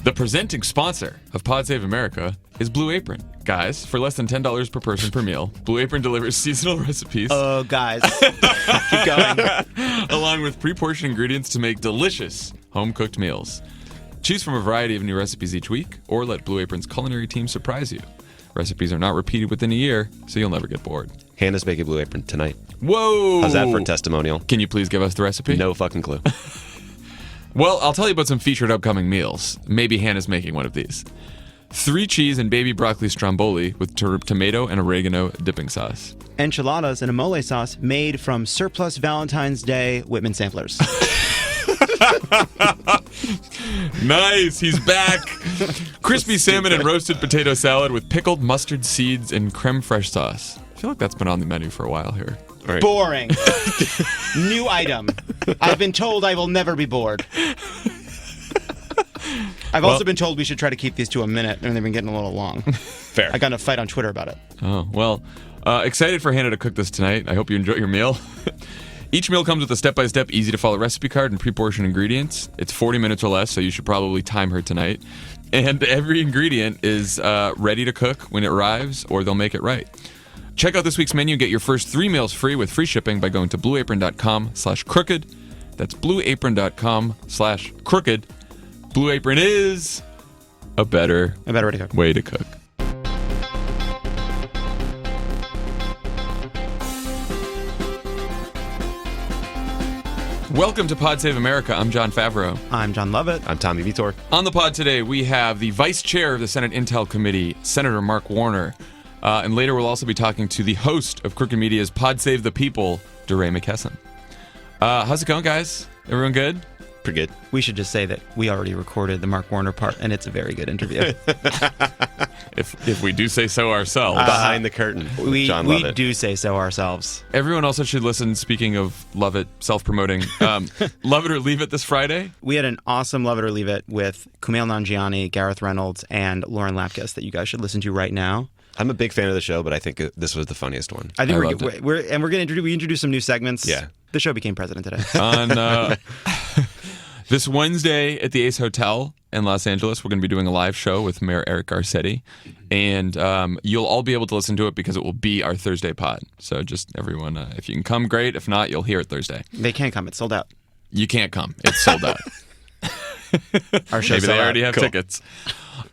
The presenting sponsor of Pod Save America is Blue Apron. Guys, for less than $10 per person per meal, Blue Apron delivers seasonal recipes. Oh, guys. Keep going. Along with pre-portioned ingredients to make delicious home-cooked meals. Choose from a variety of new recipes each week, or let Blue Apron's culinary team surprise you. Recipes are not repeated within a year, so you'll never get bored. Hannah's making Blue Apron tonight. Whoa! How's that for testimonial? Can you please give us the recipe? No fucking clue. Well, I'll tell you about some featured upcoming meals. Maybe Hannah's making one of these. 3 cheese and baby broccoli stromboli with tomato and oregano dipping sauce. Enchiladas and a mole sauce made from surplus Valentine's Day Whitman samplers. Nice, he's back. Crispy salmon and roasted potato salad with pickled mustard seeds and creme fraiche sauce. I feel like that's been on the menu for a while here. All right. Boring. New item. I've been told I will never be bored. I've also been told we should try to keep these to a minute, and they've been getting a little long. Fair. I got in a fight on Twitter about it. Oh, well, excited for Hannah to cook this tonight. I hope you enjoy your meal. Each meal comes with a step-by-step, easy-to-follow recipe card and pre-portioned ingredients. It's 40 minutes or less, so you should probably time her tonight. And every ingredient is ready to cook when it arrives, or they'll make it right. Check out this week's menu and get your first 3 meals free with free shipping by going to blueapron.com/crooked. That's blueapron.com/crooked. Blue Apron is a better way to cook. Way to cook. Welcome to Pod Save America. I'm Jon Favreau. I'm Jon Lovett. I'm Tommy Vietor. On the pod today, we have the Vice Chair of the Senate Intel Committee, Senator Mark Warner. And later we'll also be talking to the host of Crooked Media's Pod Save the People, DeRay McKesson. How's it going, guys? Everyone good? Pretty good. We should just say that we already recorded the Mark Warner part, and it's a very good interview. If we do say so ourselves. Behind the curtain. We Jon Lovett. do say so ourselves. Everyone also should listen, speaking of Lovett, self-promoting, Love It or Leave It this Friday. We had an awesome Love It or Leave It with Kumail Nanjiani, Gareth Reynolds, and Lauren Lapkus that you guys should listen to right now. I'm a big fan of the show, but I think this was the funniest one. I think we introduced some new segments. Yeah. The show became president today. On this Wednesday at the Ace Hotel in Los Angeles, we're going to be doing a live show with Mayor Eric Garcetti, and you'll all be able to listen to it because it will be our Thursday pod. So just everyone, if you can come, great. If not, you'll hear it Thursday. They can't come. It's sold out. You can't come. It's sold out. Our show Maybe they already have Cool. tickets.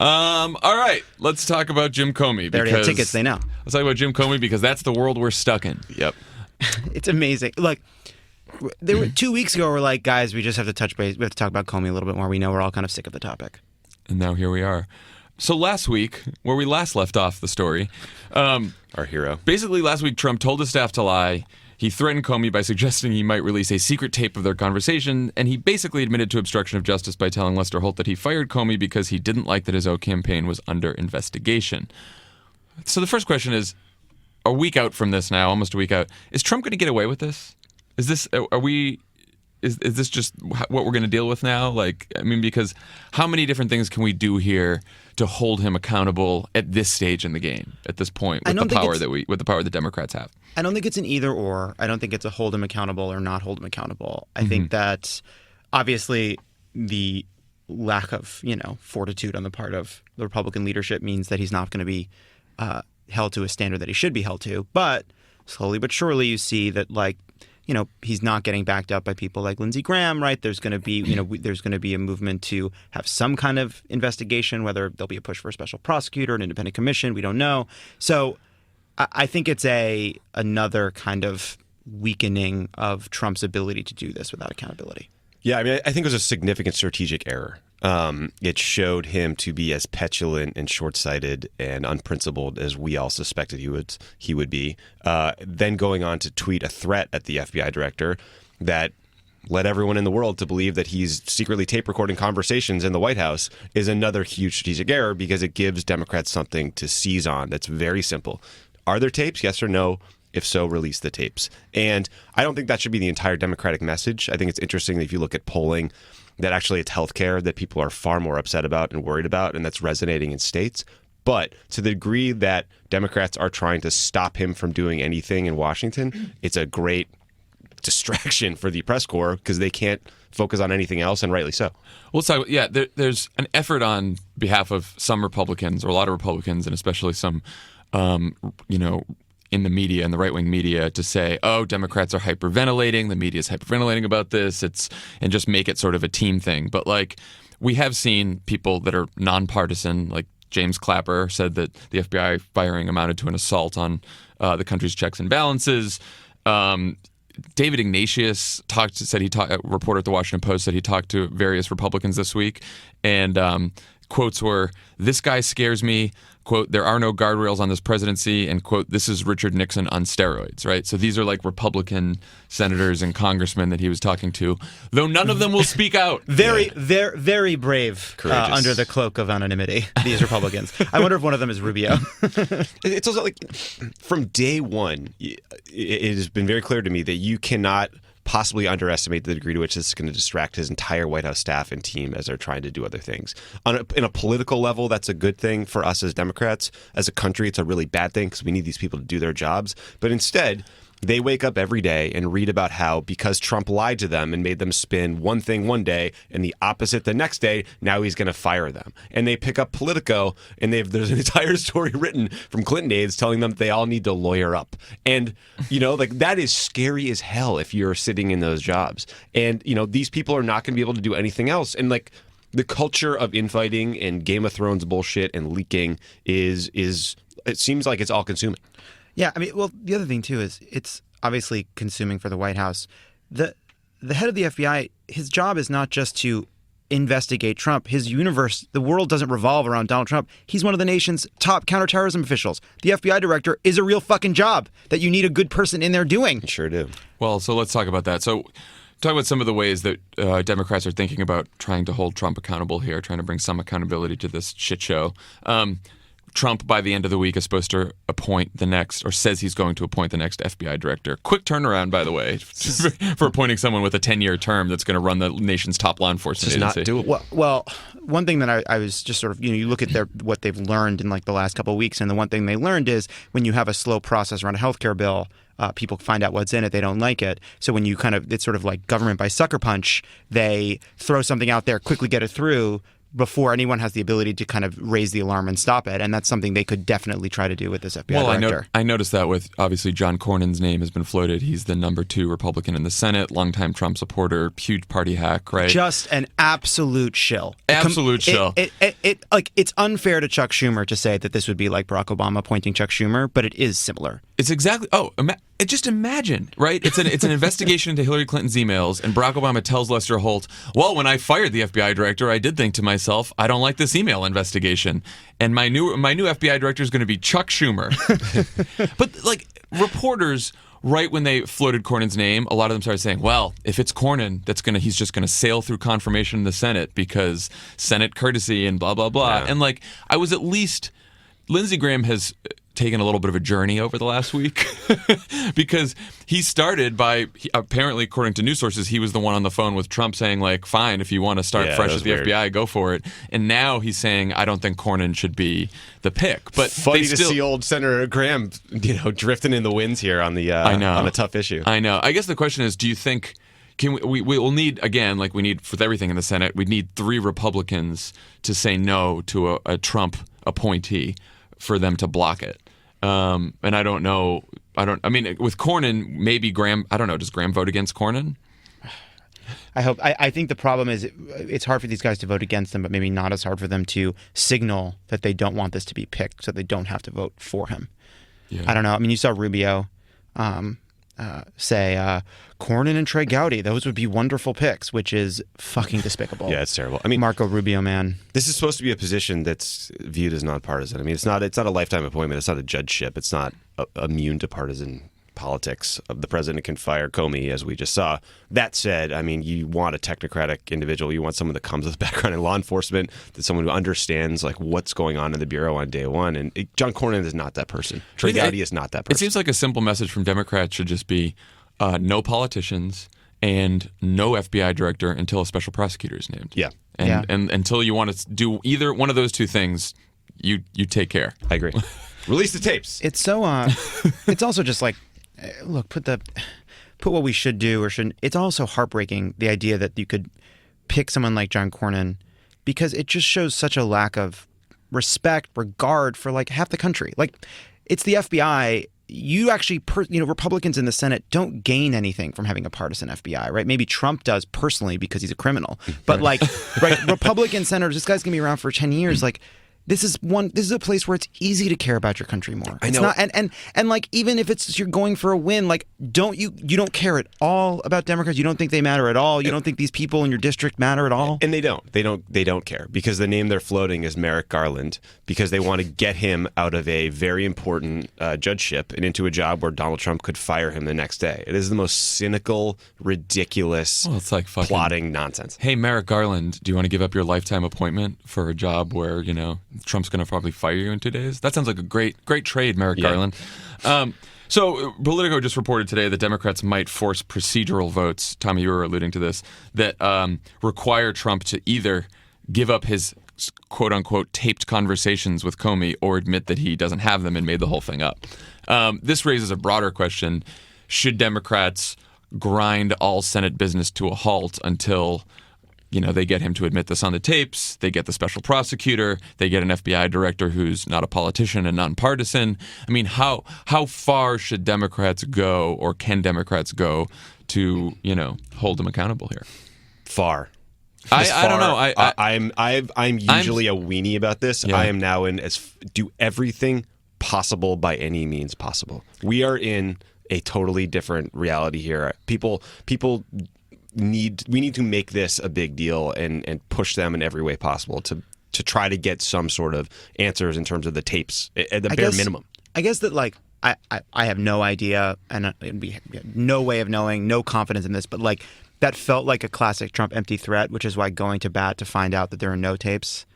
All right, let's talk about Jim Comey. They already have tickets. They know. Let's talk about Jim Comey because that's the world we're stuck in. Yep. It's amazing. Like, there were 2 weeks ago, we're like, guys, we just have to touch base. We have to talk about Comey a little bit more. We know we're all kind of sick of the topic. And now here we are. So last week, where we last left off the story, Our hero. basically last week Trump told his staff to lie. He threatened Comey by suggesting he might release a secret tape of their conversation, and he basically admitted to obstruction of justice by telling Lester Holt that he fired Comey because he didn't like that his own campaign was under investigation. So the first question is, a week out from this now, almost a week out, is Trump going to get away with this? Is this just what we're going to deal with now? Like, I mean, because how many different things can we do here to hold him accountable at this stage in the game, at this point, with the power the Democrats have? I don't think it's an either or. I don't think it's a hold him accountable or not hold him accountable. I think that obviously the lack of, fortitude on the part of the Republican leadership means that he's not going to be held to a standard that he should be held to. But slowly but surely you see that, he's not getting backed up by people like Lindsey Graham, right? There's going to be, there's going to be a movement to have some kind of investigation, whether there'll be a push for a special prosecutor, an independent commission, we don't know. So I think it's another kind of weakening of Trump's ability to do this without accountability. Yeah, I mean, I think it was a significant strategic error. It showed him to be as petulant and short-sighted and unprincipled as we all suspected he would be. Then going on to tweet a threat at the FBI director that led everyone in the world to believe that he's secretly tape recording conversations in the White House is another huge strategic error because it gives Democrats something to seize on that's very simple. Are there tapes? Yes or no? If so, release the tapes. And I don't think that should be the entire Democratic message. I think it's interesting that if you look at polling, that actually it's healthcare that people are far more upset about and worried about, and that's resonating in states. But to the degree that Democrats are trying to stop him from doing anything in Washington, it's a great distraction for the press corps because they can't focus on anything else, and rightly so. Well, so there's an effort on behalf of some Republicans, or a lot of Republicans, and especially some, in the media, in the right-wing media, to say, oh, Democrats are hyperventilating, the media is hyperventilating about this, and just make it sort of a team thing. But we have seen people that are nonpartisan, like James Clapper said that the FBI firing amounted to an assault on the country's checks and balances. David Ignatius a reporter at the Washington Post said he talked to various Republicans this week, and quotes were, "This guy scares me," quote, "there are no guardrails on this presidency," and quote, "this is Richard Nixon on steroids," right? So these are Republican senators and congressmen that he was talking to, though none of them will speak out. Very brave under the cloak of anonymity, these Republicans. I wonder if one of them is Rubio. It's also from day one, it has been very clear to me that you cannot possibly underestimate the degree to which this is going to distract his entire White House staff and team as they're trying to do other things. In a political level, that's a good thing for us as Democrats. As a country, it's a really bad thing because we need these people to do their jobs. But instead, they wake up every day and read about how because Trump lied to them and made them spin one thing one day and the opposite the next day, now he's going to fire them. And they pick up Politico, and there's an entire story written from Clinton aides telling them they all need to lawyer up. And, that is scary as hell if you're sitting in those jobs. And, these people are not going to be able to do anything else. And the culture of infighting and Game of Thrones bullshit and leaking is it seems like it's all consuming. Yeah, I mean, well, the other thing, too, is it's obviously consuming for the White House. The head of the FBI, his job is not just to investigate Trump. His universe, the world doesn't revolve around Donald Trump. He's one of the nation's top counterterrorism officials. The FBI director is a real fucking job that you need a good person in there doing. Sure do. Well, so let's talk about that. So talk about some of the ways that Democrats are thinking about trying to hold Trump accountable here, trying to bring some accountability to this shit show. Trump, by the end of the week, is supposed to appoint the next, or says he's going to appoint the next FBI director. Quick turnaround, by the way, for appointing someone with a 10-year term that's going to run the nation's top law enforcement agency. Not doable. Well, one thing that I was just sort of, you look at what they've learned in the last couple of weeks, and the one thing they learned is when you have a slow process around a healthcare bill, people find out what's in it, they don't like it. So when it's sort of like government by sucker punch, they throw something out there, quickly get it through, before anyone has the ability to kind of raise the alarm and stop it. And that's something they could definitely try to do with this FBI director. I noticed that with, obviously, John Cornyn's name has been floated. He's the number 2 Republican in the Senate, longtime Trump supporter, huge party hack, right? Just an absolute shill. Absolute shill. It's unfair to Chuck Schumer to say that this would be like Barack Obama appointing Chuck Schumer, but it is similar. It's exactly. Just imagine, right? It's an investigation into Hillary Clinton's emails, and Barack Obama tells Lester Holt, "Well, when I fired the FBI director, I did think to myself, I don't like this email investigation, and my new FBI director is going to be Chuck Schumer." But reporters, right when they floated Cornyn's name, a lot of them started saying, "Well, if it's Cornyn, he's just going to sail through confirmation in the Senate because Senate courtesy and blah blah blah." Yeah. And I was at least Lindsey Graham has taken a little bit of a journey over the last week because he started by apparently, according to news sources, he was the one on the phone with Trump saying fine, if you want to start fresh at the weird. FBI, go for it. And now he's saying, I don't think Cornyn should be the pick. But funny to see old Senator Graham, drifting in the winds here on the on a tough issue. I know. I guess the question is, do you think we will need, again, we need with everything in the Senate, we need 3 Republicans to say no to a Trump appointee for them to block it. And I don't know. I mean, with Cornyn, maybe Graham. I don't know. Does Graham vote against Cornyn? I think the problem is it's hard for these guys to vote against them, but maybe not as hard for them to signal that they don't want this to be picked, so they don't have to vote for him. Yeah. I don't know. I mean, you saw Rubio say Cornyn and Trey Gowdy. Those would be wonderful picks, which is fucking despicable. Yeah, it's terrible. I mean, Marco Rubio, man. This is supposed to be a position that's viewed as nonpartisan. I mean, it's not a lifetime appointment. It's not a judgeship. It's not immune to partisan politics. The president can fire Comey, as we just saw. That said, I mean, you want a technocratic individual. You want someone that comes with a background in law enforcement, that's someone who understands what's going on in the Bureau on day one. And John Cornyn is not that person. Trey Gowdy is not that person. It seems like a simple message from Democrats should just be no politicians and no FBI director until a special prosecutor is named. Yeah. And until you want to do either one of those two things, you take care. I agree. Release the tapes. It's so. It's also just look, put put what we should do or shouldn't. It's also heartbreaking, the idea that you could pick someone like John Cornyn, because it just shows such a lack of respect, regard for like half the country. Like, it's the FBI. You actually, Republicans in the Senate don't gain anything from having a partisan FBI, right? Maybe Trump does personally because he's a criminal. But like, right, Republican senators, this guy's gonna be around for 10 years. Like, this is a place where it's easy to care about your country more. I know. It's not, and like, even if it's you're going for a win, like, you don't care at all about Democrats. You don't think they matter at all. You don't think these people in your district matter at all. And they don't care, because the name they're floating is Merrick Garland, because they want to get him out of a very important judgeship and into a job where Donald Trump could fire him the next day. It is the most cynical, ridiculous, It's like fucking plotting nonsense. Hey, Merrick Garland, do you want to give up your lifetime appointment for a job where, Trump's going to probably fire you in 2 days? That sounds like a great trade, Merrick Garland. So Politico just reported today that Democrats might force procedural votes, Tommy, you were alluding to this, that require Trump to either give up his quote-unquote taped conversations with Comey or admit that he doesn't have them and made the whole thing up. This raises a broader question. Should Democrats grind all Senate business to a halt until they get him to admit this on the tapes, they get the special prosecutor, they get an FBI director who's not a politician and nonpartisan? I mean, how far should Democrats go, or can Democrats go to, hold him accountable here? Far. I don't know. I'm usually a weenie about this. Yeah. I am now do everything possible by any means possible. We are in a totally different reality here. We need to make this a big deal and push them in every way possible to try to get some sort of answers in terms of the tapes at the bare minimum. I guess that, like, I have no idea, and we have no way of knowing, no confidence in this, but like, that felt like a classic Trump empty threat, which is why going to bat to find out that there are no tapes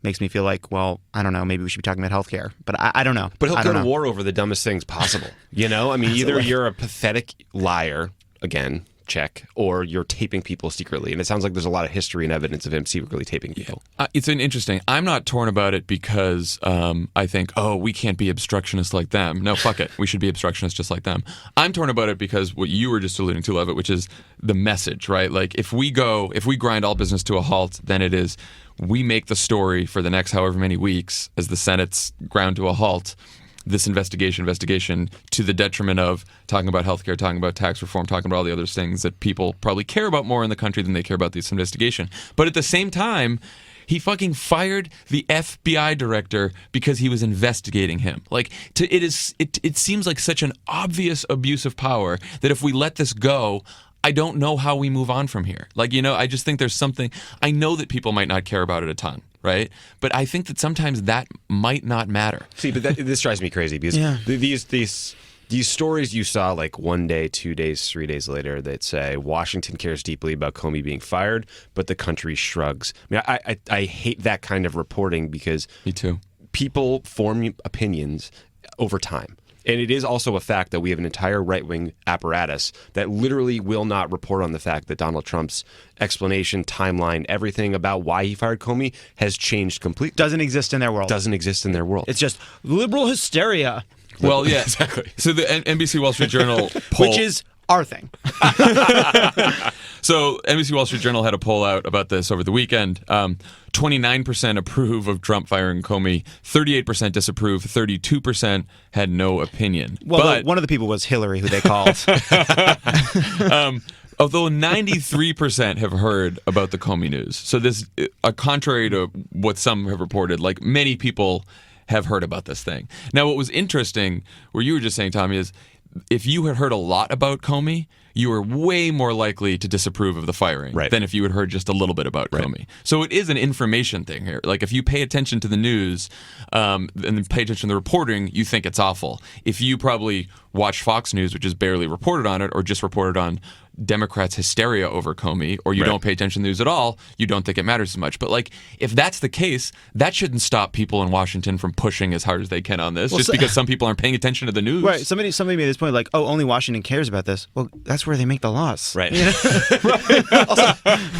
makes me feel like, well, I don't know, maybe we should be talking about healthcare. But I don't know. But he'll go to war over the dumbest things possible. I mean, either you're a pathetic liar, again, check, or you're taping people secretly. And it sounds like there's a lot of history and evidence of him secretly taping people. It's an interesting. I'm not torn about it because I think, we can't be obstructionists like them. No, fuck it. We should be obstructionists just like them. I'm torn about it because what you were just alluding to, Lovett, which is the message, right? Like, if we grind all business to a halt, then it is, we make the story for the next however many weeks as the Senate's ground to a halt, this investigation to the detriment of talking about healthcare, talking about tax reform, talking about all the other things that people probably care about more in the country than they care about this investigation. But at the same time, he fucking fired the FBI director because he was investigating him. Like, it seems like such an obvious abuse of power that if we let this go, I don't know how we move on from here. Like, I just think there's something. I know that people might not care about it a ton, right? But I think that sometimes that might not matter. See, but this drives me crazy because these stories you saw like 1 day, 2 days, 3 days later that say Washington cares deeply about Comey being fired, but the country shrugs. I mean, I hate that kind of reporting because Me too. People form opinions over time. And it is also a fact that we have an entire right-wing apparatus that literally will not report on the fact that Donald Trump's explanation, timeline, everything about why he fired Comey has changed completely. Doesn't exist in their world. It's just liberal hysteria. Well, yeah, exactly. So the NBC Wall Street Journal poll, which is our thing. So NBC Wall Street Journal had a poll out about this over the weekend. 29% approve of Trump firing Comey, 38% disapprove, 32% had no opinion. Well, but one of the people was Hillary, who they called. Although 93% have heard about the Comey news. So this, contrary to what some have reported, like, many people have heard about this thing. Now, what was interesting, where you were just saying, Tommy, is if you had heard a lot about Comey, you were way more likely to disapprove of the firing than if you had heard just a little bit about Comey. So it is an information thing here. Like, if you pay attention to the news and pay attention to the reporting, you think it's awful. If you probably watch Fox News, which has barely reported on it, or just reported on Democrats' hysteria over Comey, or you don't pay attention to the news at all, you don't think it matters as much. But, like, if that's the case, that shouldn't stop people in Washington from pushing as hard as they can on this, because some people aren't paying attention to the news. Right. Somebody made this point, like, only Washington cares about this. Well, that's that's where they make the laws. Right. Also,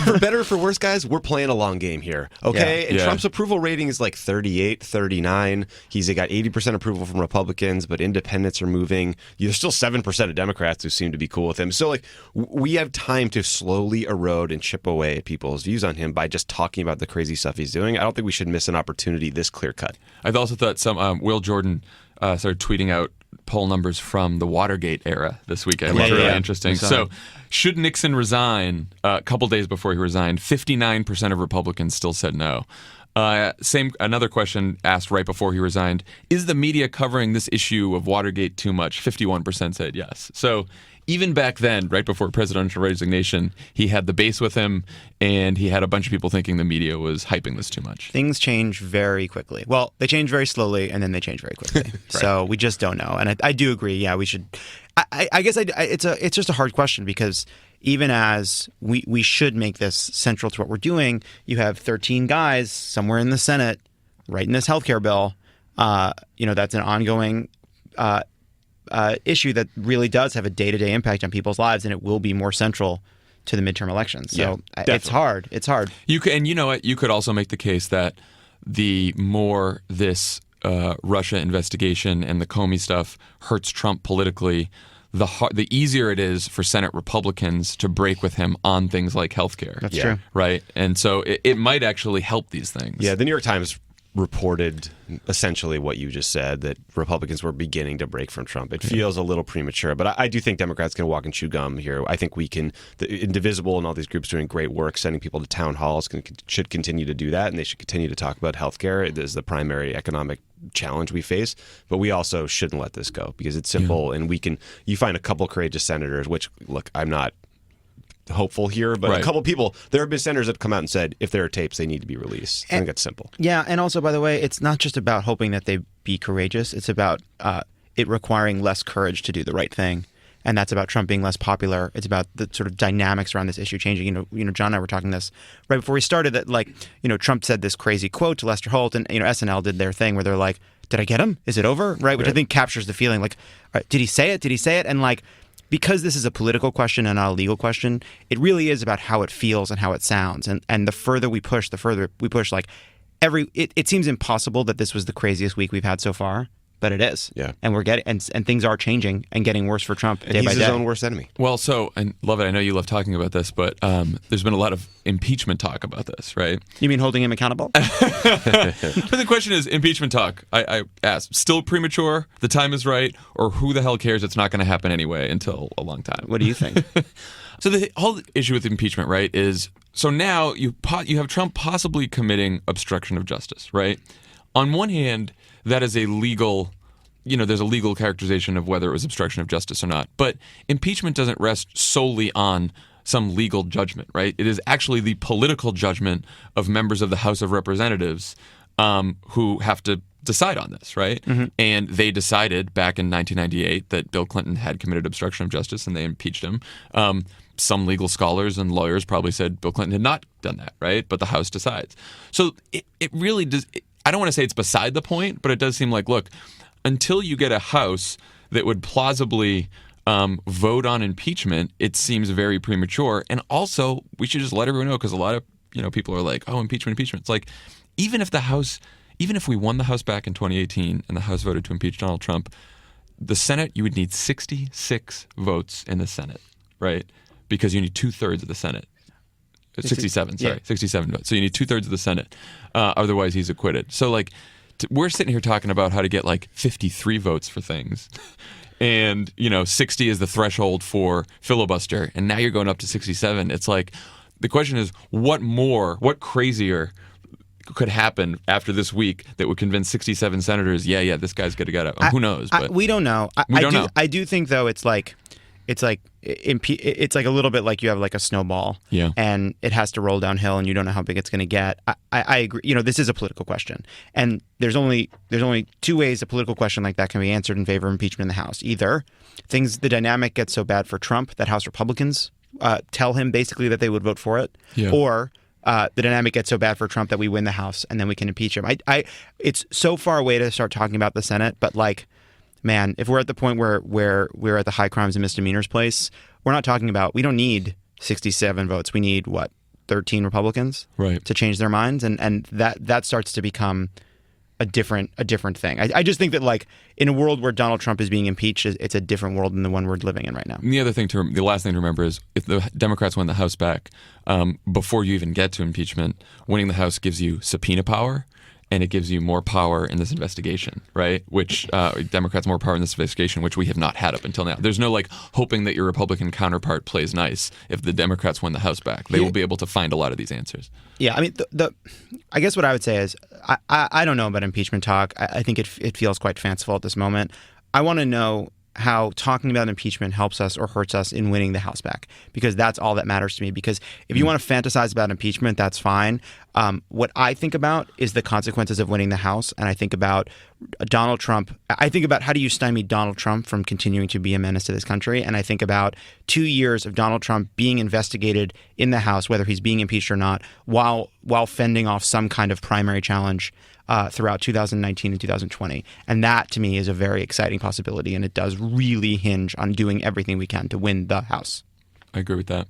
for better or for worse, guys, we're playing a long game here. Okay. Yeah. And Yeah. Trump's approval rating is like 38, 39. He's got 80% approval from Republicans, but independents are moving. There's still 7% of Democrats who seem to be cool with him. So, like, we have time to slowly erode and chip away at people's views on him by just talking about the crazy stuff he's doing. I don't think we should miss an opportunity this clear cut. I've also thought some Will Jordan started tweeting out poll numbers from the Watergate era this weekend, which Yeah, was really yeah. interesting. So, should Nixon resign? A couple days before he resigned, 59% of Republicans still said no. Another question asked right before he resigned: is the media covering this issue of Watergate too much? 51% said yes. So even back then, right before presidential resignation, he had the base with him, and he had a bunch of people thinking the media was hyping this too much. Things change very quickly. Well, they change very slowly, and then they change very quickly. So we just don't know. And I do agree. Yeah, we should. I guess it's just a hard question because even as we should make this central to what we're doing, you have 13 guys somewhere in the Senate writing this healthcare bill. That's an ongoing issue that really does have a day-to-day impact on people's lives, and it will be more central to the midterm elections. So it's hard. It's hard. You could, and you know what? You could also make the case that the more this Russia investigation and the Comey stuff hurts Trump politically, the easier it is for Senate Republicans to break with him on things like healthcare. That's true. Right? And so it might actually help these things. Yeah, the New York Times reported essentially what you just said, that Republicans were beginning to break from Trump. It feels a little premature, but I do think Democrats can walk and chew gum here. I think we can, Indivisible and all these groups doing great work, sending people to town halls, should continue to do that, and they should continue to talk about healthcare. It is the primary economic challenge we face, but we also shouldn't let this go because it's simple, and you find a couple courageous senators, which, look, I'm not hopeful here, but Right. a couple people, there have been senators that have come out and said if there are tapes, they need to be released. I think that's simple. Yeah, and also, by the way, it's not just about hoping that they be courageous. It's about it requiring less courage to do the right thing, and that's about Trump being less popular. It's about the sort of dynamics around this issue changing. You know, John and I were talking this right before we started. That Trump said this crazy quote to Lester Holt, and SNL did their thing where they're like, "Did I get him? Is it over?" Right, which I think captures the feeling. Like, did he say it? Did he say it? And like, because this is a political question and not a legal question, it really is about how it feels and how it sounds. And the further we push, like it seems impossible that this was the craziest week we've had so far, but it is. Yeah. And we're getting and things are changing and getting worse for Trump And day he's by his day. own worst enemy. Well, and Lovett, I know you love talking about this, but there's been a lot of impeachment talk about this, right? You mean holding him accountable? But the question is, impeachment talk, I asked, still premature, the time is right, or who the hell cares? It's not going to happen anyway until a long time. What do you think? So the whole issue with impeachment, right, is so now you have Trump possibly committing obstruction of justice, right? On one hand, that is a legal, there's a legal characterization of whether it was obstruction of justice or not. But impeachment doesn't rest solely on some legal judgment, right? It is actually the political judgment of members of the House of Representatives who have to decide on this, right? Mm-hmm. And they decided back in 1998 that Bill Clinton had committed obstruction of justice, and they impeached him. Some legal scholars and lawyers probably said Bill Clinton had not done that, right? But the House decides. So it really does. I don't want to say it's beside the point, but it does seem like, look, until you get a House that would plausibly vote on impeachment, it seems very premature. And also, we should just let everyone know, because a lot of people are like, oh, impeachment. It's like, even if we won the House back in 2018 and the House voted to impeach Donald Trump, the Senate, you would need 66 votes in the Senate, right? Because you need 2/3 of the Senate. 67, sorry, 67 votes. So you need 2/3 of the Senate. Otherwise, he's acquitted. So like, we're sitting here talking about how to get like 53 votes for things. And, 60 is the threshold for filibuster. And now you're going up to 67. It's like, the question is, what crazier could happen after this week that would convince 67 senators, this guy's going to get it. Who knows? But we don't know. We don't know. I do think, though, it's like a little bit like you have like a snowball, and it has to roll downhill, and you don't know how big it's going to get. I agree. This is a political question, and there's only two ways a political question like that can be answered in favor of impeachment in the House. Either the dynamic gets so bad for Trump that House Republicans tell him basically that they would vote for it, or the dynamic gets so bad for Trump that we win the House and then we can impeach him. It's so far away to start talking about the Senate, but like, man, if we're at the point where we're at the high crimes and misdemeanors place, we're not talking about, we don't need 67 votes. We need, 13 Republicans to change their minds. And that starts to become a different thing. I just think that, like, in a world where Donald Trump is being impeached, it's a different world than the one we're living in right now. And the last thing to remember is if the Democrats win the House back, before you even get to impeachment, winning the House gives you subpoena power. And it gives you more power in this investigation, right? Which Democrats more power in this investigation, which we have not had up until now. There's no like hoping that your Republican counterpart plays nice if the Democrats win the House back. They will be able to find a lot of these answers. Yeah, I mean, I guess what I would say is I don't know about impeachment talk. I think it feels quite fanciful at this moment. I want to know how talking about impeachment helps us or hurts us in winning the House back, because that's all that matters to me. Because if you want to fantasize about impeachment, that's fine. What I think about is the consequences of winning the House, and I think about Donald Trump. I think about how do you stymie Donald Trump from continuing to be a menace to this country, and I think about 2 years of Donald Trump being investigated in the House, whether he's being impeached or not, while fending off some kind of primary challenge throughout 2019 and 2020. And that, to me, is a very exciting possibility, and it does really hinge on doing everything we can to win the House. I agree with that.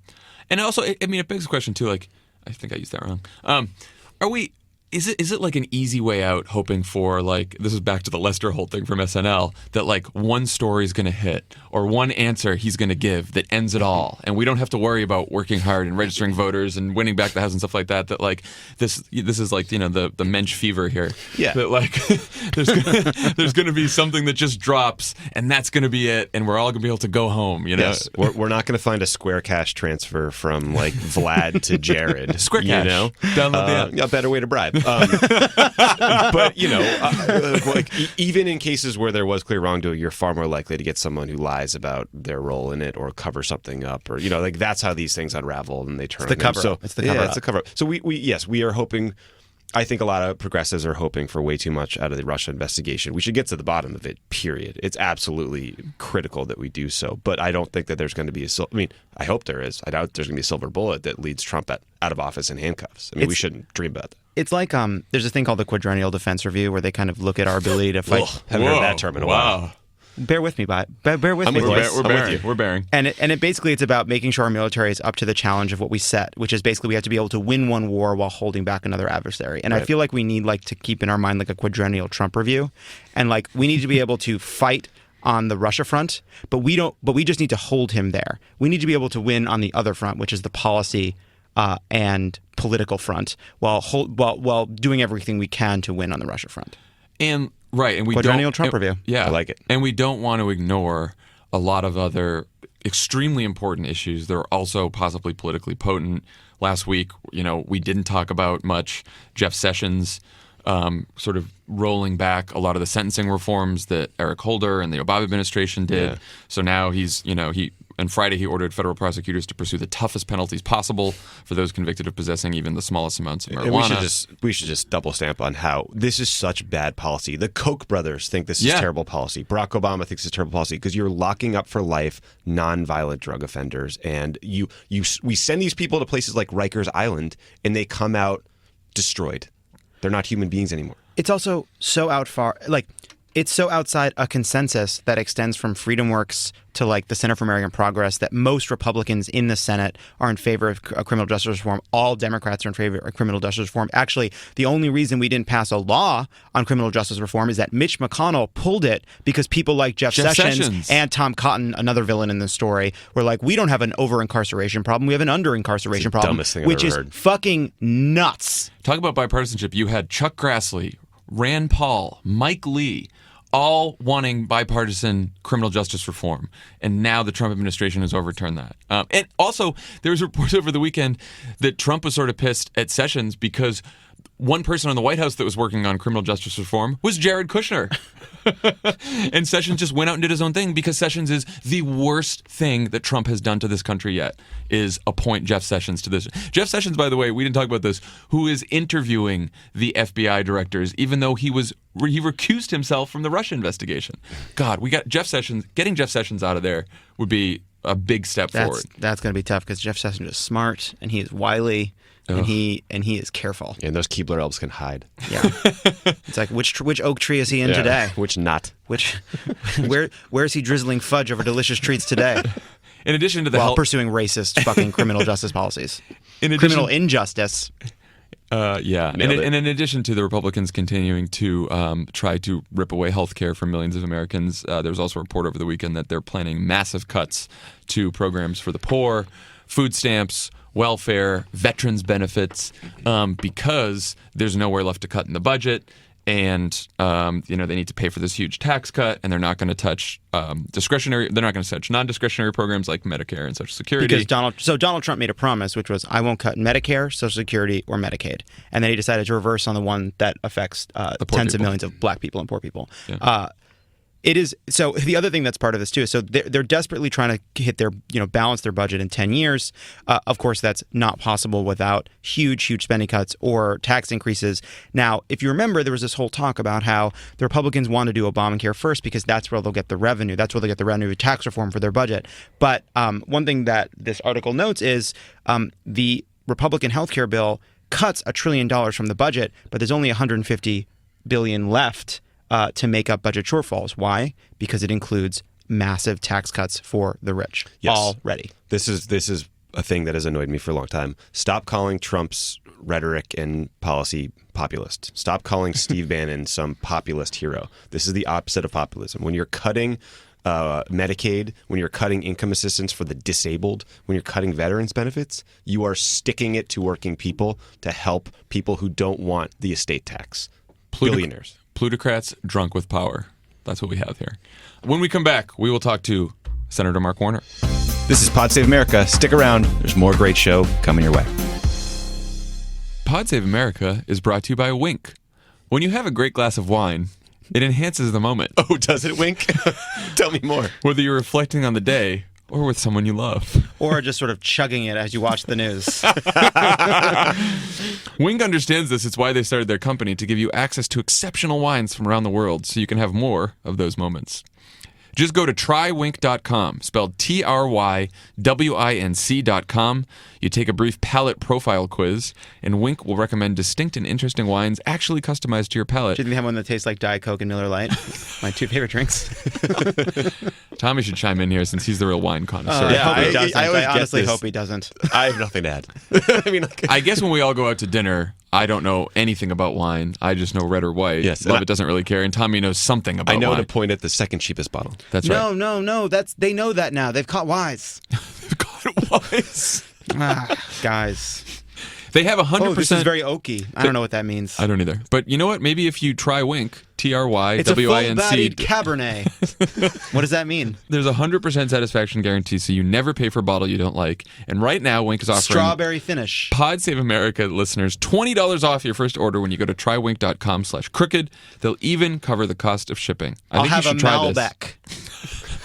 And also, I mean, it begs the question, too, like, I think I used that wrong. Is it like an easy way out hoping for, like, this is back to the Lester Holt thing from SNL, that like one story is going to hit or one answer he's going to give that ends it all, and we don't have to worry about working hard and registering voters and winning back the House and stuff like that, that like this is like, you know, the mensch fever here. Yeah. That like there's going to be something that just drops and that's going to be it, and we're all going to be able to go home, you know? Yes. We're not going to find a Square Cash transfer from like Vlad to Jared. Square Cash. You know? Download the app. A better way to bribe. But, you know, like even in cases where there was clear wrongdoing, you're far more likely to get someone who lies about their role in it or cover something up, or, you know, like that's how these things unravel and they turn. It's the cover. So it's the cover. Yeah, it's the cover. So we are hoping. I think a lot of progressives are hoping for way too much out of the Russia investigation. We should get to the bottom of it, period. It's absolutely critical that we do so. But I don't think that there's going to be I hope there is. I doubt there's going to be a silver bullet that leads Trump out of office in handcuffs. I mean, we shouldn't dream about that. It's like there's a thing called the Quadrennial Defense Review where they kind of look at our ability to fight. Haven't heard that term in a while. Bear with me, bear with me, boys. We're bearing. And basically it's about making sure our military is up to the challenge of what we set, which is basically we have to be able to win one war while holding back another adversary. And I feel like we need like to keep in our mind like a quadrennial Trump review, and like we need to be able to fight on the Russia front, but we just need to hold him there. We need to be able to win on the other front, which is the policy and political front, while doing everything we can to win on the Russia front. And right, and we Quadrennial Trump review. Yeah, I like it. And we don't want to ignore a lot of other extremely important issues that are also possibly politically potent. Last week, you know, we didn't talk about much Jeff Sessions sort of rolling back a lot of the sentencing reforms that Eric Holder and the Obama administration did. Yeah. So now on Friday, he ordered federal prosecutors to pursue the toughest penalties possible for those convicted of possessing even the smallest amounts of marijuana. And we should just double stamp on how this is such bad policy. The Koch brothers think this is terrible policy. Barack Obama thinks it's terrible policy because you're locking up for life nonviolent drug offenders, and we send these people to places like Rikers Island, and they come out destroyed. They're not human beings anymore. It's also it's so outside a consensus that extends from FreedomWorks to like the Center for American Progress that most Republicans in the Senate are in favor of criminal justice reform. All Democrats are in favor of criminal justice reform. Actually, the only reason we didn't pass a law on criminal justice reform is that Mitch McConnell pulled it because people like Jeff Sessions and Tom Cotton, another villain in the story, were like, we don't have an over-incarceration problem. We have an under-incarceration problem, dumbest thing I've which ever is heard. Fucking nuts. Talk about bipartisanship. You had Chuck Grassley, Rand Paul, Mike Lee, all wanting bipartisan criminal justice reform. And now the Trump administration has overturned that. And also, there was reports over the weekend that Trump was sort of pissed at Sessions because one person in the White House that was working on criminal justice reform was Jared Kushner. And Sessions just went out and did his own thing because Sessions is the worst thing that Trump has done to this country yet, is appoint Jeff Sessions to this. Jeff Sessions, by the way, we didn't talk about this, who is interviewing the FBI directors, even though he recused himself from the Russia investigation. God, we got Jeff Sessions. Getting Jeff Sessions out of there would be a big step forward. That's going to be tough because Jeff Sessions is smart and he is wily. And he is careful. And those Keebler elves can hide. Yeah, it's like which oak tree is he in today? Which nut? Where is he drizzling fudge over delicious treats today? In addition to the while pursuing racist fucking criminal justice policies. Criminal injustice. Yeah. And in addition to the Republicans continuing to try to rip away health care from millions of Americans, there was also a report over the weekend that they're planning massive cuts to programs for the poor, food stamps, welfare, veterans benefits, because there's nowhere left to cut in the budget. And they need to pay for this huge tax cut, and they're not going to touch discretionary. They're not going to touch non-discretionary programs like Medicare and Social Security. Because Donald Trump made a promise, which was, I won't cut Medicare, Social Security, or Medicaid, and then he decided to reverse on the one that affects tens of millions of black people and poor people. Yeah. It is so. The other thing that's part of this too. So they're desperately trying to hit their balance their budget in 10 years. Of course, that's not possible without huge spending cuts or tax increases. Now, if you remember, there was this whole talk about how the Republicans want to do Obamacare first because that's where they'll get the revenue. That's where they'll get the revenue tax reform for their budget. But one thing that this article notes is the Republican healthcare bill cuts $1 trillion from the budget, but there's only $150 billion left to make up budget shortfalls. Why? Because it includes massive tax cuts for the rich already. This is a thing that has annoyed me for a long time. Stop calling Trump's rhetoric and policy populist. Stop calling Steve Bannon some populist hero. This is the opposite of populism. When you're cutting Medicaid, when you're cutting income assistance for the disabled, when you're cutting veterans benefits, you are sticking it to working people to help people who don't want the estate tax. Billionaires. Plutocrats drunk with power. That's what we have here. When we come back, we will talk to Senator Mark Warner. This is Pod Save America. Stick around. There's more great show coming your way. Pod Save America is brought to you by Wink. When you have a great glass of wine, it enhances the moment. Oh, does it, Wink? Tell me more. Whether you're reflecting on the day or with someone you love. Or just sort of chugging it as you watch the news. Wink understands this. It's why they started their company, to give you access to exceptional wines from around the world so you can have more of those moments. Just go to trywink.com, spelled TRYWINC.com. You take a brief palate profile quiz, and Wink will recommend distinct and interesting wines actually customized to your palate. Shouldn't we have one that tastes like Diet Coke and Miller Lite? My two favorite drinks. Tommy should chime in here since he's the real wine connoisseur. I honestly hope he doesn't. I have nothing to add. I guess when we all go out to dinner, I don't know anything about wine. I just know red or white. Yes, Lovett doesn't really care, and Tommy knows something about wine. I know to point at the second cheapest bottle. That's right. No. They know that now. They've caught wise. They've caught wise. Guys. They have 100%. Oh, this is very oaky. I don't know what that means. I don't either. But you know what? Maybe if you try Wink, TRYWINC. It's a full-bodied Cabernet. What does that mean? There's 100% satisfaction guarantee, so you never pay for a bottle you don't like. And right now, Wink is offering strawberry finish. Pod Save America listeners $20 off your first order when you go to trywink.com/crooked. They'll even cover the cost of shipping. I'll have a Malbec.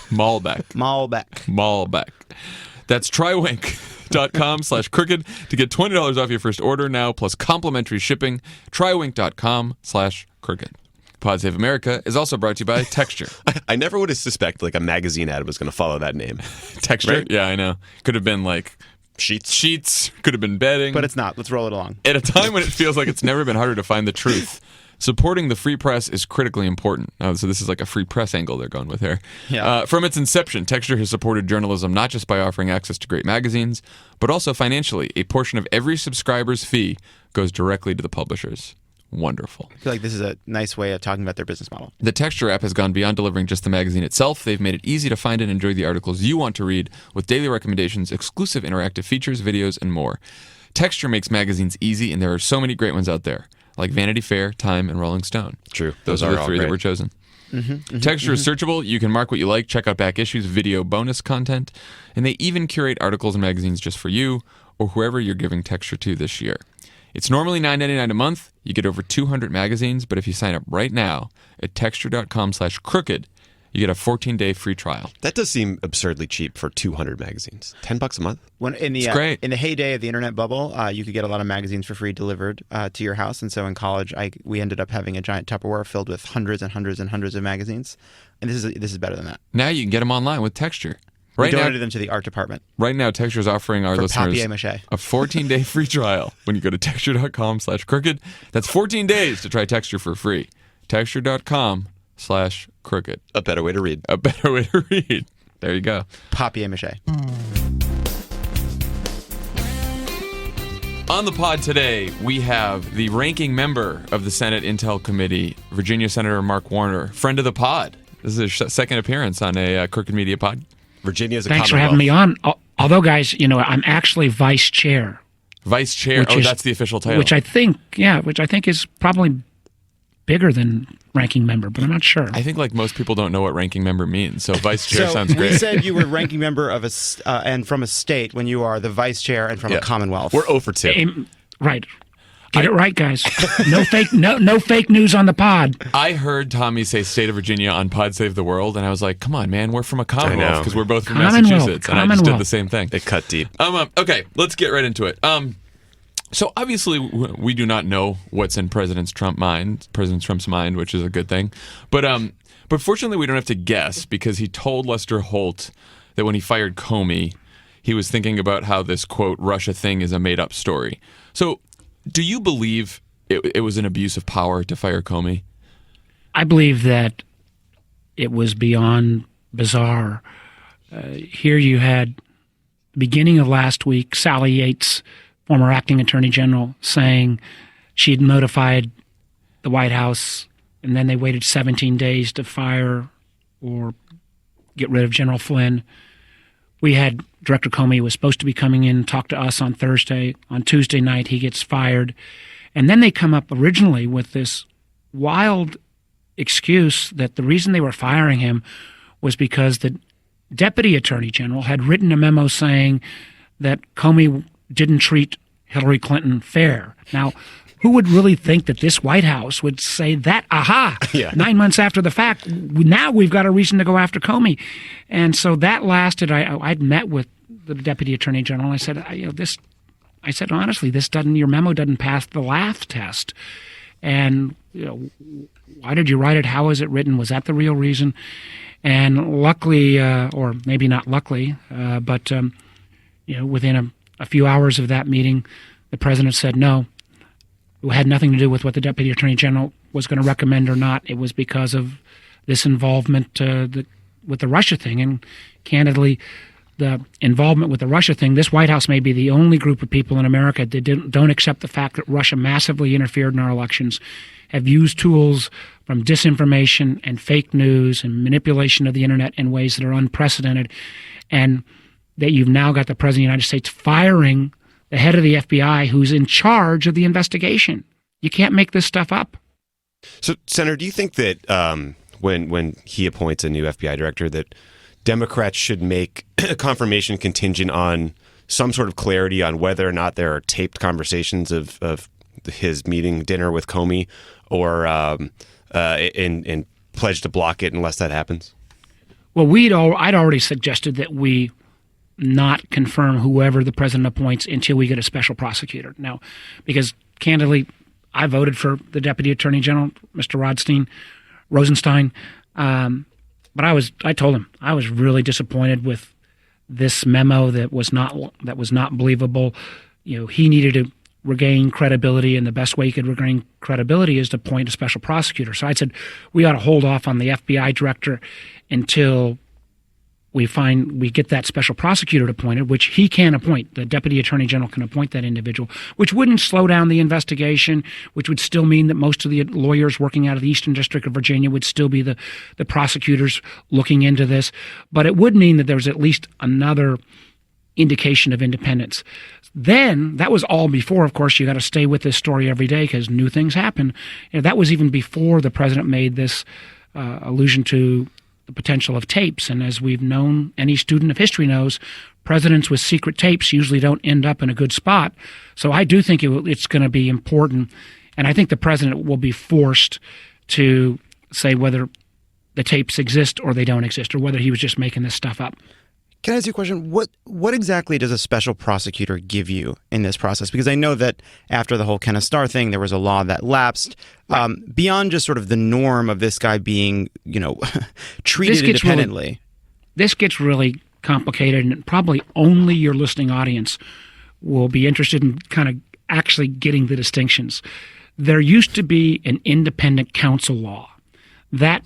Malbec. That's trywink.com/crooked to get $20 off your first order now, plus complimentary shipping. Trywink.com/crooked. Pod Save America is also brought to you by Texture. I never would have suspected like a magazine ad was going to follow that name. Texture? Right? Yeah, I know. Could have been like sheets. Could have been bedding. But it's not. Let's roll it along. At a time when it feels like it's never been harder to find the truth, supporting the free press is critically important. So this is like a free press angle they're going with here. Yeah. From its inception, Texture has supported journalism not just by offering access to great magazines, but also financially. A portion of every subscriber's fee goes directly to the publishers. Wonderful. I feel like this is a nice way of talking about their business model. The Texture app has gone beyond delivering just the magazine itself. They've made it easy to find and enjoy the articles you want to read with daily recommendations, exclusive interactive features, videos, and more. Texture makes magazines easy, and there are so many great ones out there, like Vanity Fair, Time, and Rolling Stone. True. Those are the three that were chosen. Texture is searchable. You can mark what you like, check out back issues, video bonus content, and they even curate articles and magazines just for you or whoever you're giving Texture to this year. It's normally $9.99 a month. You get over 200 magazines, but if you sign up right now at texture.com/crooked, you get a 14-day free trial. That does seem absurdly cheap for 200 magazines. $10 a month? It's great. In the heyday of the internet bubble, you could get a lot of magazines for free delivered to your house. And so in college, we ended up having a giant Tupperware filled with hundreds and hundreds and hundreds of magazines. And this is better than that. Now you can get them online with Texture. We donated them to the art department. Right now, Texture is offering our listeners a 14-day free trial when you go to texture.com/crooked. That's 14 days to try Texture for free. Texture.com/crooked. A better way to read. A better way to read. There you go. Papier-mâché. On the pod today, we have the ranking member of the Senate Intel Committee, Virginia Senator Mark Warner, friend of the pod. This is his second appearance on a Crooked Media pod. Virginia's a Thanks for having me on. Although, guys, I'm actually vice chair. Vice chair. That's the official title. Which I think is probably bigger than ranking member, but I'm not sure. I think like most people don't know what ranking member means, so vice chair sounds great. We said you were ranking member of and from a state when you are the vice chair and from a commonwealth. We're 0 for 2. Right. Get it right, guys. No fake news on the pod. I heard Tommy say state of Virginia on Pod Save the World, and I was like, come on, man, we're from a commonwealth because we're both from Massachusetts. And I just did the same thing. They cut deep. Okay, let's get right into it. So obviously we do not know what's in President Trump's mind, which is a good thing. But fortunately we don't have to guess because he told Lester Holt that when he fired Comey, he was thinking about how this, quote, Russia thing is a made-up story. So do you believe it was an abuse of power to fire Comey? I believe that it was beyond bizarre. Here you had, beginning of last week, Sally Yates, former acting attorney general, saying she had notified the White House, and then they waited 17 days to fire or get rid of General Flynn. We had Director Comey was supposed to be coming in and talk to us on Thursday. On Tuesday night, he gets fired. And then they come up originally with this wild excuse that the reason they were firing him was because the deputy attorney general had written a memo saying that Comey didn't treat Hillary Clinton fair. Now, who would really think that this White House would say that? Aha! Yeah. 9 months after the fact, now we've got a reason to go after Comey. And so that lasted. I'd met with the deputy attorney general. And I said, honestly, your memo doesn't pass the laugh test. And why did you write it? How is it written? Was that the real reason? And luckily, or maybe not luckily, but within a few hours of that meeting, the president said no. It had nothing to do with what the deputy attorney general was going to recommend or not. It was because of this involvement with the Russia thing. And candidly, the involvement with the Russia thing, this White House may be the only group of people in America that don't accept the fact that Russia massively interfered in our elections, have used tools from disinformation and fake news and manipulation of the internet in ways that are unprecedented, and that you've now got the President of the United States firing the head of the FBI who's in charge of the investigation. You can't make this stuff up. So, Senator, do you think that when he appoints a new FBI director that Democrats should make a confirmation contingent on some sort of clarity on whether or not there are taped conversations of his meeting dinner with Comey, or and pledge to block it unless that happens? Well, I'd already suggested that we not confirm whoever the president appoints until we get a special prosecutor. Now, because candidly, I voted for the deputy attorney general, Mr. Rosenstein, but I told him I was really disappointed with this memo that was not believable. He needed to regain credibility, and the best way he could regain credibility is to appoint a special prosecutor. So I said we ought to hold off on the FBI director until we get that special prosecutor appointed, which he can appoint. The deputy attorney general can appoint that individual, which wouldn't slow down the investigation, which would still mean that most of the lawyers working out of the Eastern District of Virginia would still be the prosecutors looking into this. But it would mean that there was at least another indication of independence. Then, that was all before, of course, you got to stay with this story every day because new things happen. That was even before the president made this allusion to the potential of tapes. And as we've known, any student of history knows, presidents with secret tapes usually don't end up in a good spot. So I do think it's going to be important. And I think the president will be forced to say whether the tapes exist or they don't exist, or whether he was just making this stuff up. Can I ask you a question? What exactly does a special prosecutor give you in this process? Because I know that after the whole Kenneth Starr thing, there was a law that lapsed. Right. Beyond just sort of the norm of this guy being, treated independently. This gets really complicated, and probably only your listening audience will be interested in kind of actually getting the distinctions. There used to be an independent counsel law. That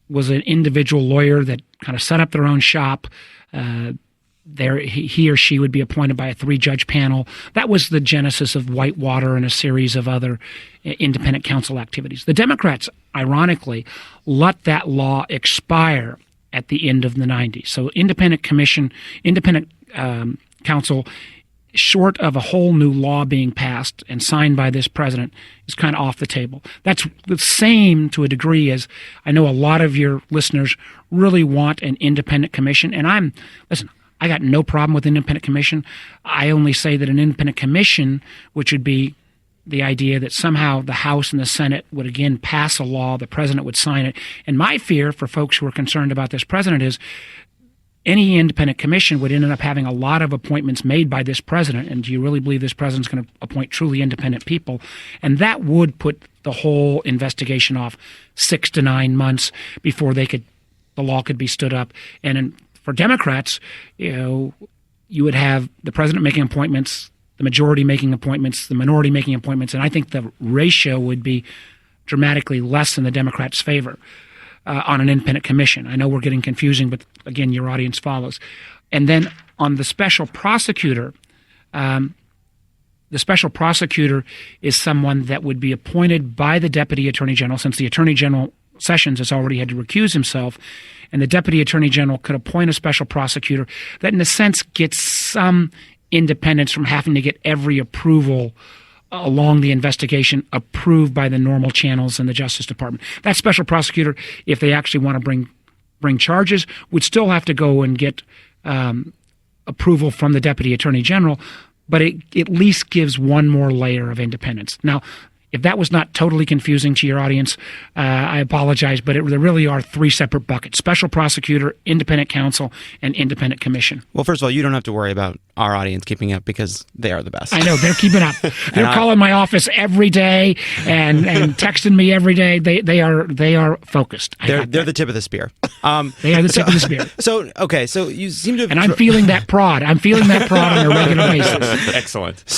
was an individual lawyer that kind of set up their own shop. He or she would be appointed by a 3-judge panel. That was the genesis of Whitewater and a series of other independent counsel activities. The Democrats, ironically, let that law expire at the end of the 90s. So independent counsel, short of a whole new law being passed and signed by this president, is kind of off the table. That's the same to a degree as I know a lot of your listeners really want an independent commission. And I got no problem with an independent commission. I only say that an independent commission, which would be the idea that somehow the House and the Senate would again pass a law, the president would sign it. And my fear for folks who are concerned about this president is any independent commission would end up having a lot of appointments made by this president. And do you really believe this president's going to appoint truly independent people? And that would put the whole investigation off 6 to 9 months before the law could be stood up. And for Democrats, you would have the president making appointments, the majority making appointments, the minority making appointments, and I think the ratio would be dramatically less in the Democrats' favor on an independent commission. I know we're getting confusing, but again, your audience follows. And then on the special prosecutor, the special prosecutor is someone that would be appointed by the Deputy Attorney General, since the Attorney General Sessions has already had to recuse himself, and the Deputy Attorney General could appoint a special prosecutor that, in a sense, gets some independence from having to get every approval along the investigation approved by the normal channels in the Justice Department. That special prosecutor, if they actually want to bring charges, would still have to go and get approval from the Deputy Attorney General, but it at least gives one more layer of independence. Now, if that was not totally confusing to your audience, I apologize, but there really are 3 separate buckets: special prosecutor, independent counsel, and independent commission. Well, first of all, you don't have to worry about our audience keeping up because they are the best. I know, they're keeping up. They're calling my office every day and texting me every day. They are focused. They're the tip of the spear. They are the tip of the spear. So you seem to have... And I'm feeling that prod. I'm feeling that prod on a regular basis. Excellent.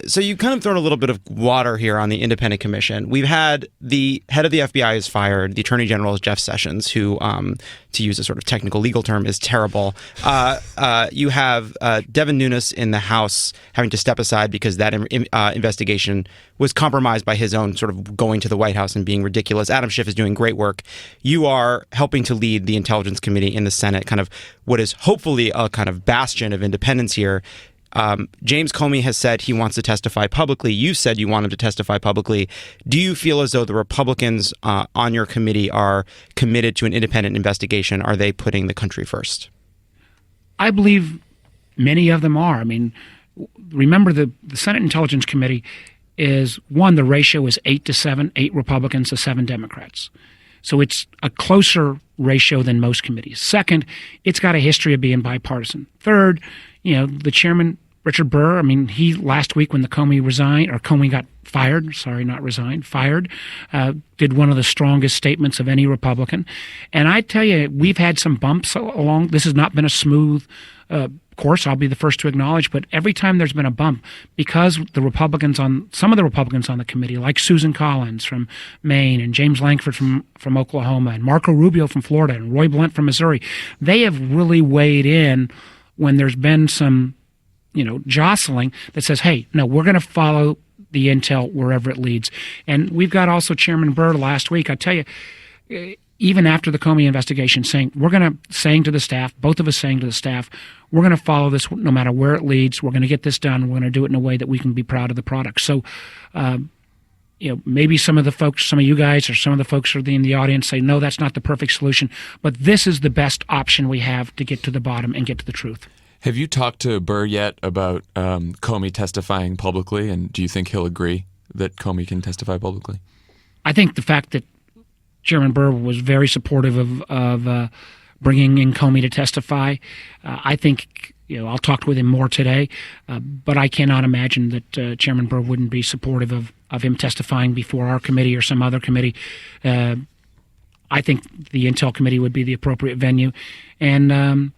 So you've kind of thrown a little bit of water here on the independent commission. We've had the head of the FBI is fired. The Attorney General is Jeff Sessions, who, to use a sort of technical legal term, is terrible. You have Devin Nunes in the House having to step aside because that investigation was compromised by his own sort of going to the White House and being ridiculous. Adam Schiff is doing great work. You are helping to lead the Intelligence Committee in the Senate, kind of what is hopefully a kind of bastion of independence here. James Comey has said he wants to testify publicly. You said you want him to testify publicly. Do you feel as though the Republicans on your committee are committed to an independent investigation? Are they putting the country first? I believe many of them are. I mean, remember the Senate Intelligence Committee is, one, the ratio is 8-7, 8 Republicans to 7 Democrats. So it's a closer ratio than most committees. Second, it's got a history of being bipartisan. Third, the chairman, Richard Burr, I mean, he last week when the Comey got fired, sorry, not resigned, fired, did one of the strongest statements of any Republican. And I tell you, we've had some bumps along. This has not been a smooth course, I'll be the first to acknowledge, but every time there's been a bump, because some of the Republicans on the committee, like Susan Collins from Maine and James Lankford from Oklahoma and Marco Rubio from Florida and Roy Blunt from Missouri, they have really weighed in when there's been some, jostling that says, hey, no, we're going to follow the intel wherever it leads. And we've got also Chairman Burr last week, I tell you, even after the Comey investigation, saying to the staff, both of us saying to the staff, we're going to follow this no matter where it leads. We're going to get this done. We're going to do it in a way that we can be proud of the product. So, maybe some of you guys or some of the folks who are in the audience say, no, that's not the perfect solution, but this is the best option we have to get to the bottom and get to the truth. Have you talked to Burr yet about Comey testifying publicly, and do you think he'll agree that Comey can testify publicly? I think the fact that Chairman Burr was very supportive of bringing in Comey to testify, I think I'll talk with him more today, but I cannot imagine that Chairman Burr wouldn't be supportive of him testifying before our committee or some other committee. I think the Intel Committee would be the appropriate venue. And,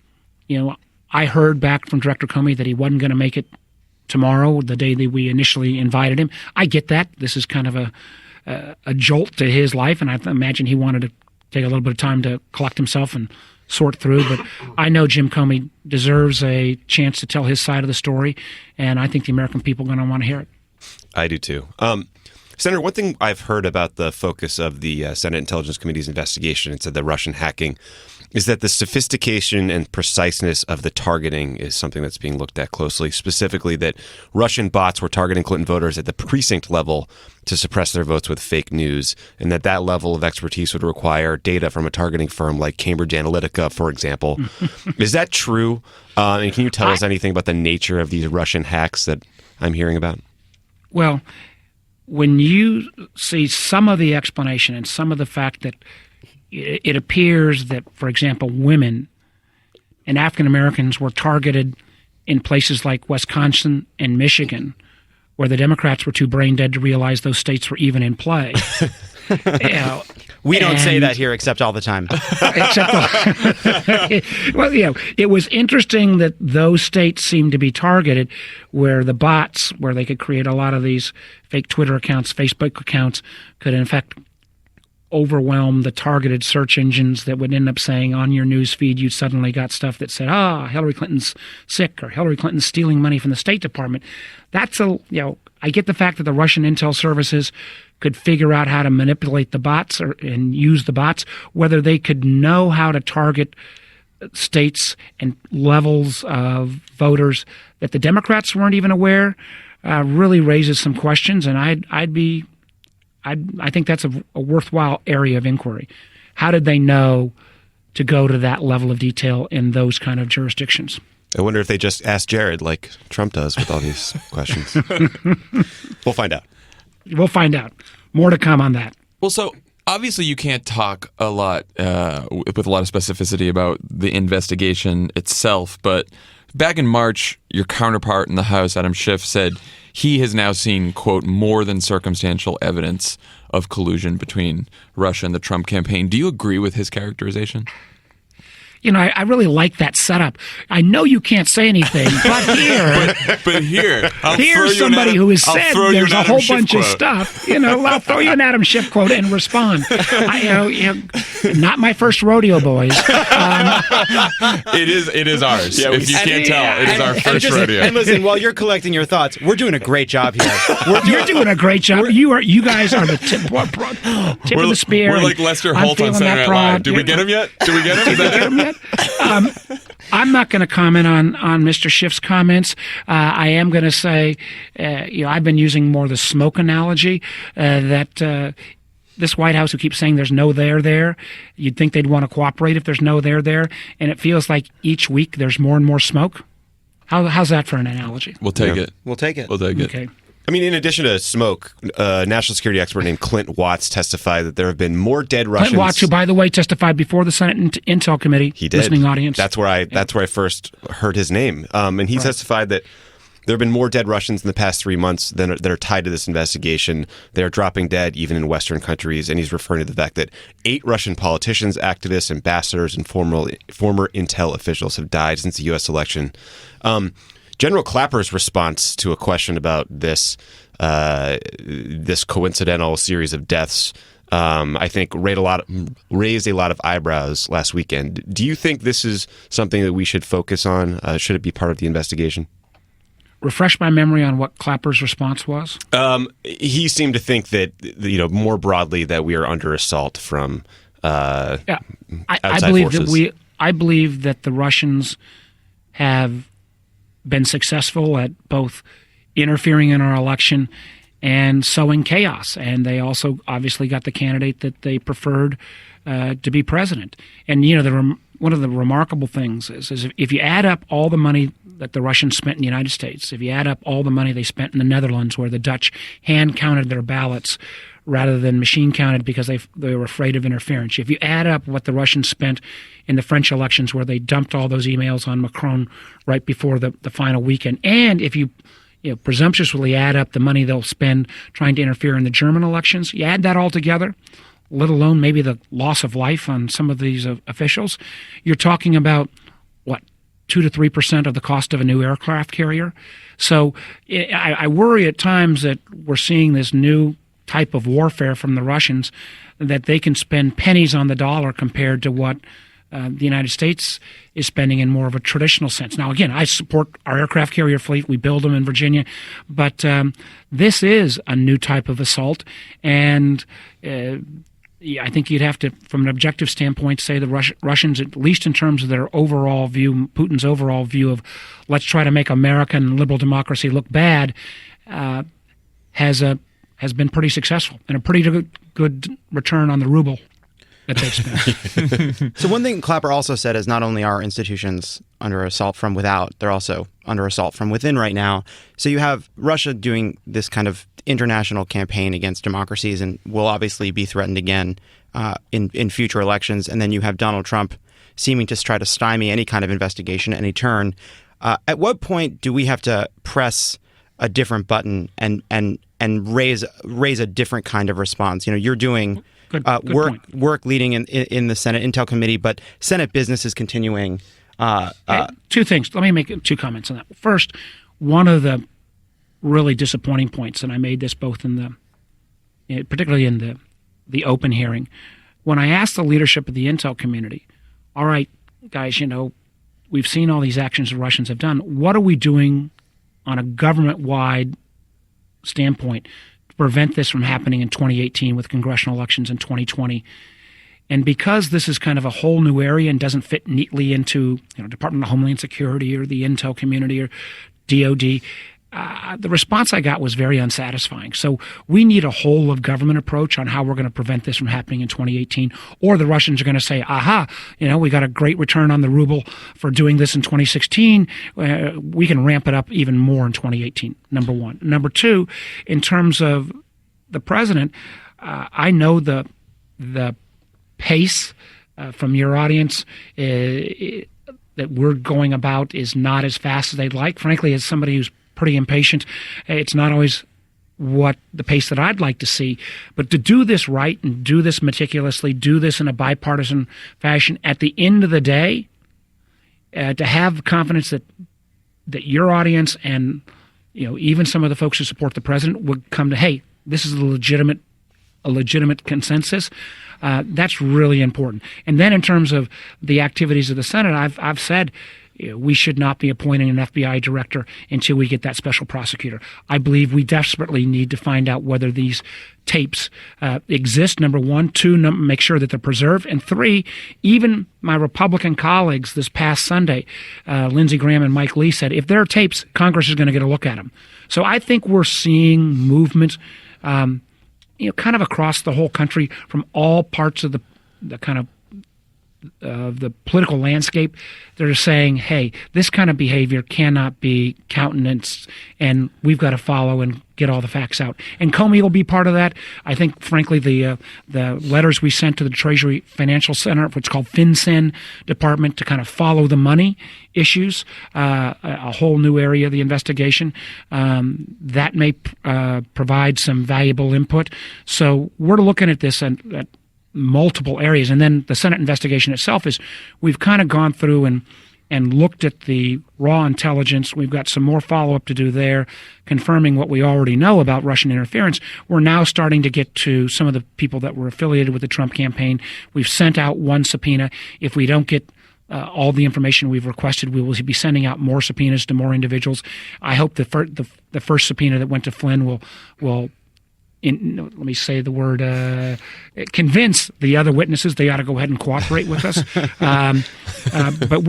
I heard back from Director Comey that he wasn't going to make it tomorrow, the day that we initially invited him. I get that. This is kind of a jolt to his life, and I imagine he wanted to take a little bit of time to collect himself and sort through. But I know Jim Comey deserves a chance to tell his side of the story, and I think the American people are going to want to hear it. I do too. Senator, one thing I've heard about the focus of the Senate Intelligence Committee's investigation into the Russian hacking is that the sophistication and preciseness of the targeting is something that's being looked at closely, specifically that Russian bots were targeting Clinton voters at the precinct level to suppress their votes with fake news, and that level of expertise would require data from a targeting firm like Cambridge Analytica, for example. Is that true? And can you tell us anything about the nature of these Russian hacks that I'm hearing about? Well, when you see some of the explanation and some of the fact that it appears that, for example, women and African Americans were targeted in places like Wisconsin and Michigan, where the Democrats were too brain dead to realize those states were even in play. We don't say that here except all the time. Well, it was interesting that those states seemed to be targeted where the bots, where they could create a lot of these fake Twitter accounts, Facebook accounts, could in fact overwhelm the targeted search engines that would end up saying on your news feed you suddenly got stuff that said, Hillary Clinton's sick or Hillary Clinton's stealing money from the State Department. That's I get the fact that the Russian intel services could figure out how to manipulate the bots and use the bots. Whether they could know how to target states and levels of voters that the Democrats weren't even aware really raises some questions, and I think that's a worthwhile area of inquiry. How did they know to go to that level of detail in those kind of jurisdictions? I wonder if they just asked Jared like Trump does with all these questions. We'll find out. We'll find out. More to come on that. Well, so obviously you can't talk a lot with a lot of specificity about the investigation itself, but back in March, your counterpart in the House, Adam Schiff, said he has now seen, quote, more than circumstantial evidence of collusion between Russia and the Trump campaign. Do you agree with his characterization? I really like that setup. I know you can't say anything, but here, here's somebody who has said there's a whole bunch of stuff. I'll throw you an Adam Schiff quote and respond. Not my first rodeo, boys. It is ours. Yeah, if you can't tell, it is our first rodeo. And listen, while you're collecting your thoughts, we're doing a great job here. You're doing a great job. You guys are the tip of the spear. We're like Lester Holt on Saturday Night Live. Did we get him yet? Did we get him? Is that it? I'm not going to comment on Mr. Schiff's comments. I am going to say, I've been using more the smoke analogy that this White House who keeps saying there's no there, you'd think they'd want to cooperate if there's no there, and it feels like each week there's more and more smoke. How's that for an analogy? We'll take it. We'll take it. Okay. I mean, in addition to smoke, a national security expert named Clint Watts testified that there have been more dead Russians. Clint Watts, who, by the way, testified before the Senate Intel Committee. He did. Listening audience. That's where I first heard his name. And he testified that there have been more dead Russians in the past 3 months that are tied to this investigation. They're dropping dead even in Western countries. And he's referring to the fact that 8 Russian politicians, activists, ambassadors, and former intel officials have died since the U.S. election. General Clapper's response to a question about this coincidental series of deaths, I think raised a lot of eyebrows last weekend. Do you think this is something that we should focus on? Should it be part of the investigation? Refresh my memory on what Clapper's response was. He seemed to think that more broadly that we are under assault from outside forces. I believe that the Russians have been successful at both interfering in our election and sowing chaos. And they also obviously got the candidate that they preferred to be president. And, one of the remarkable things is if you add up all the money that the Russians spent in the United States, if you add up all the money they spent in the Netherlands where the Dutch hand counted their ballots rather than machine counted because they were afraid of interference. If you add up what the Russians spent in the French elections where they dumped all those emails on Macron right before the final weekend, and if you presumptuously add up the money they'll spend trying to interfere in the German elections, you add that all together, let alone maybe the loss of life on some of these officials, you're talking about, 2 to 3% of the cost of a new aircraft carrier. So I worry at times that we're seeing this new type of warfare from the Russians, that they can spend pennies on the dollar compared to what the United States is spending in more of a traditional sense. Now, again, I support our aircraft carrier fleet. We build them in Virginia. But this is a new type of assault. And I think you'd have to, from an objective standpoint, say the Russians, at least in terms of their overall view, Putin's overall view of let's try to make American liberal democracy look bad, has been pretty successful and a pretty good return on the ruble that they spent. So one thing Clapper also said is not only are institutions under assault from without, they're also under assault from within right now. So you have Russia doing this kind of international campaign against democracies and will obviously be threatened again in future elections. And then you have Donald Trump seeming to try to stymie any kind of investigation at any turn. At what point do we have to press a different button and raise a different kind of response? You know, you're doing Good work leading in the Senate Intel Committee, but Senate business is continuing. Two things. Let me make two comments on that. First, one of the really disappointing points, and I made this both particularly in the open hearing, when I asked the leadership of the Intel community, all right, guys, you know, we've seen all these actions the Russians have done. What are we doing on a government-wide standpoint to prevent this from happening in 2018 with congressional elections in 2020? And because this is kind of a whole new area and doesn't fit neatly into, you know, Department of Homeland Security or the Intel community or DOD, the response I got was very unsatisfying. So we need a whole of government approach on how we're going to prevent this from happening in 2018. Or the Russians are going to say, aha, you know, we got a great return on the ruble for doing this in 2016. We can ramp it up even more in 2018, number one. Number two, in terms of the president, I know the pace from your audience that we're going about is not as fast as they'd like. Frankly, as somebody who's pretty impatient, it's not always what the pace that I'd like to see. But to do this right and do this meticulously, do this in a bipartisan fashion, at the end of the day, to have confidence that your audience and, you know, even some of the folks who support the president would come to, hey, this is a legitimate consensus. That's really important. And then in terms of the activities of the Senate, I've said, you know, we should not be appointing an FBI director until we get that special prosecutor. I believe we desperately need to find out whether these tapes exist, number one. Two, make sure that they're preserved. And three, even my Republican colleagues this past Sunday, Lindsey Graham and Mike Lee, said if there are tapes, Congress is going to get a look at them. So I think we're seeing movement you know, kind of across the whole country from all parts of the kind of the political landscape. They're saying, hey, this kind of behavior cannot be countenanced, and we've got to follow and get all the facts out. And Comey will be part of that. I think, frankly, the letters we sent to the Treasury Financial Center, what's called FinCEN department, to kind of follow the money issues, a whole new area of the investigation, that may provide some valuable input. So we're looking at this at multiple areas. And then the Senate investigation itself is, we've kind of gone through and looked at the raw intelligence. We've got some more follow-up to do there, confirming what we already know about Russian interference. We're now starting to get to some of the people that were affiliated with the Trump campaign. We've sent out one subpoena. If we don't get all the information we've requested, we will be sending out more subpoenas to more individuals. I hope the first subpoena that went to Flynn will let me say the word, convince the other witnesses they ought to go ahead and cooperate with us. But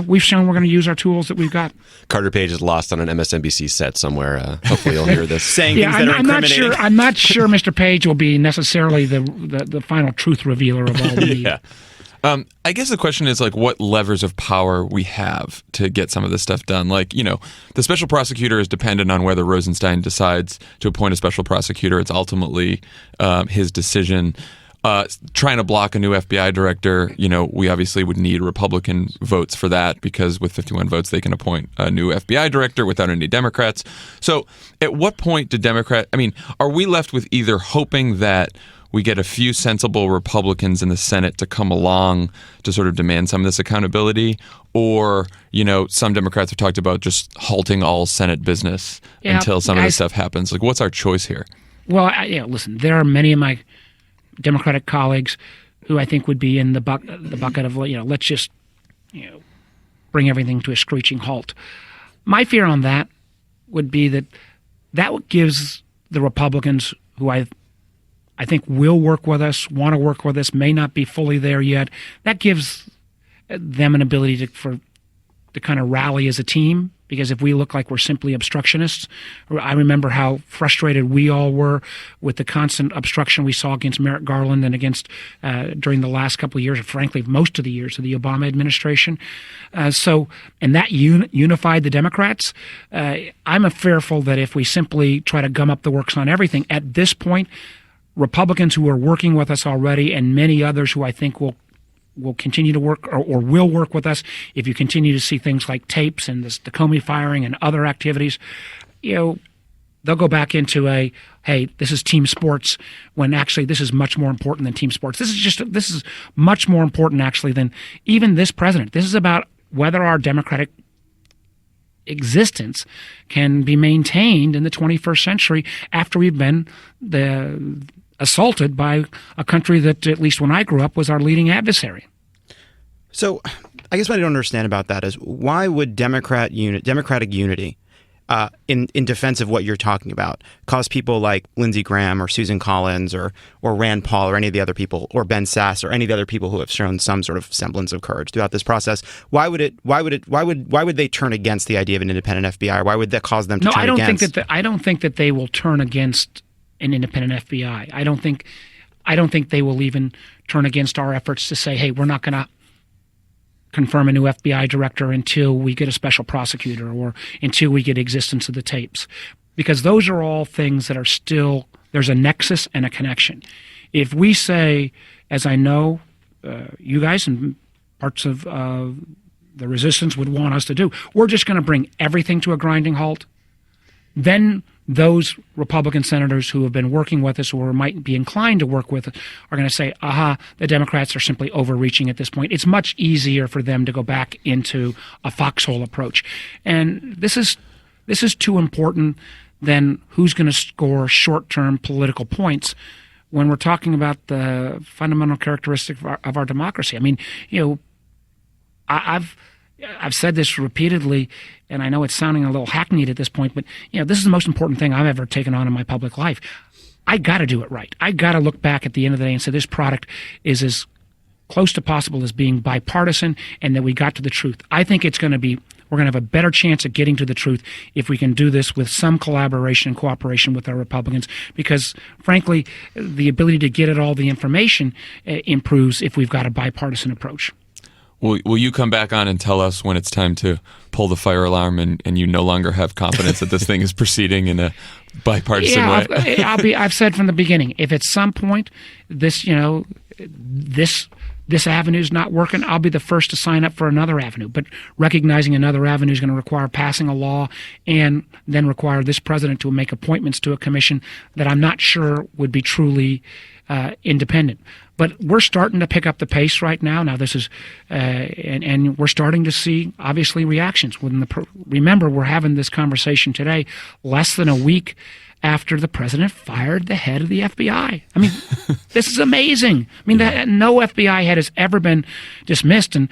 we've shown we're going to use our tools that we've got. Carter Page is lost on an MSNBC set somewhere. Hopefully you'll hear this. Saying things that are incriminating. I'm not sure Mr. Page will be necessarily the final truth revealer of all we need. Yeah. I guess the question is, like, what levers of power we have to get some of this stuff done. Like, you know, the special prosecutor is dependent on whether Rosenstein decides to appoint a special prosecutor. It's ultimately his decision. Trying to block a new FBI director, you know, we obviously would need Republican votes for that, because with 51 votes, they can appoint a new FBI director without any Democrats. So at what point are we left with either hoping that we get a few sensible Republicans in the Senate to come along to sort of demand some of this accountability, or, you know, some Democrats have talked about just halting all Senate business until some of this stuff happens? Like, what's our choice here? Well, listen, there are many of my Democratic colleagues who I think would be in the bucket of, let's just, bring everything to a screeching halt. My fear on that would be that gives the Republicans, who I think will work with us, want to work with us, may not be fully there yet, that gives them an ability to kind of rally as a team. Because if we look like we're simply obstructionists, I remember how frustrated we all were with the constant obstruction we saw against Merrick Garland and against during the last couple of years, or frankly, most of the years of the Obama administration. And that unified the Democrats. I'm fearful that if we simply try to gum up the works on everything, at this point, Republicans who are working with us already and many others who I think will continue to work or will work with us if you continue to see things like tapes and the Comey firing and other activities, they'll go back into hey, this is team sports, when actually this is much more important than team sports. This is much more important actually than even this president. This is about whether our democratic existence can be maintained in the 21st century after we've been assaulted by a country that, at least when I grew up, was our leading adversary. So I guess what I don't understand about that is, why would democratic unity in defense of what you're talking about cause people like Lindsey Graham or Susan Collins or Rand Paul or any of the other people, or Ben Sasse or any of the other people who have shown some sort of semblance of courage throughout this process? Why would they turn against the idea of an independent FBI? Or why would that cause them to turn against? I don't think that they will turn against an independent FBI. I don't think they will even turn against our efforts to say, hey, we're not going to confirm a new FBI director until we get a special prosecutor or until we get existence of the tapes. Because those are all things that are still, there's a nexus and a connection. If we say, as I know you guys and parts of the resistance would want us to do, we're just going to bring everything to a grinding halt, then those Republican senators who have been working with us or might be inclined to work with us are going to say, the Democrats are simply overreaching at this point. It's much easier for them to go back into a foxhole approach. And this is too important than who's going to score short-term political points when we're talking about the fundamental characteristic of our democracy. I mean, I've said this repeatedly, and I know it's sounding a little hackneyed at this point, but this is the most important thing I've ever taken on in my public life. I got to do it right. I got to look back at the end of the day and say this product is as close to possible as being bipartisan, and that we got to the truth. I think we're going to have a better chance of getting to the truth if we can do this with some collaboration and cooperation with our Republicans, because frankly, the ability to get at all the information improves if we've got a bipartisan approach. Will you come back on and tell us when it's time to pull the fire alarm and you no longer have confidence that this thing is proceeding in a bipartisan way? I've said from the beginning, if at some point this avenue is not working, I'll be the first to sign up for another avenue. But recognizing another avenue is going to require passing a law and then require this president to make appointments to a commission that I'm not sure would be truly independent. But we're starting to pick up the pace right now. Now this is, and we're starting to see obviously reactions. Remember, we're having this conversation today, less than a week after the president fired the head of the FBI. I mean, this is amazing. I mean, no FBI head has ever been dismissed and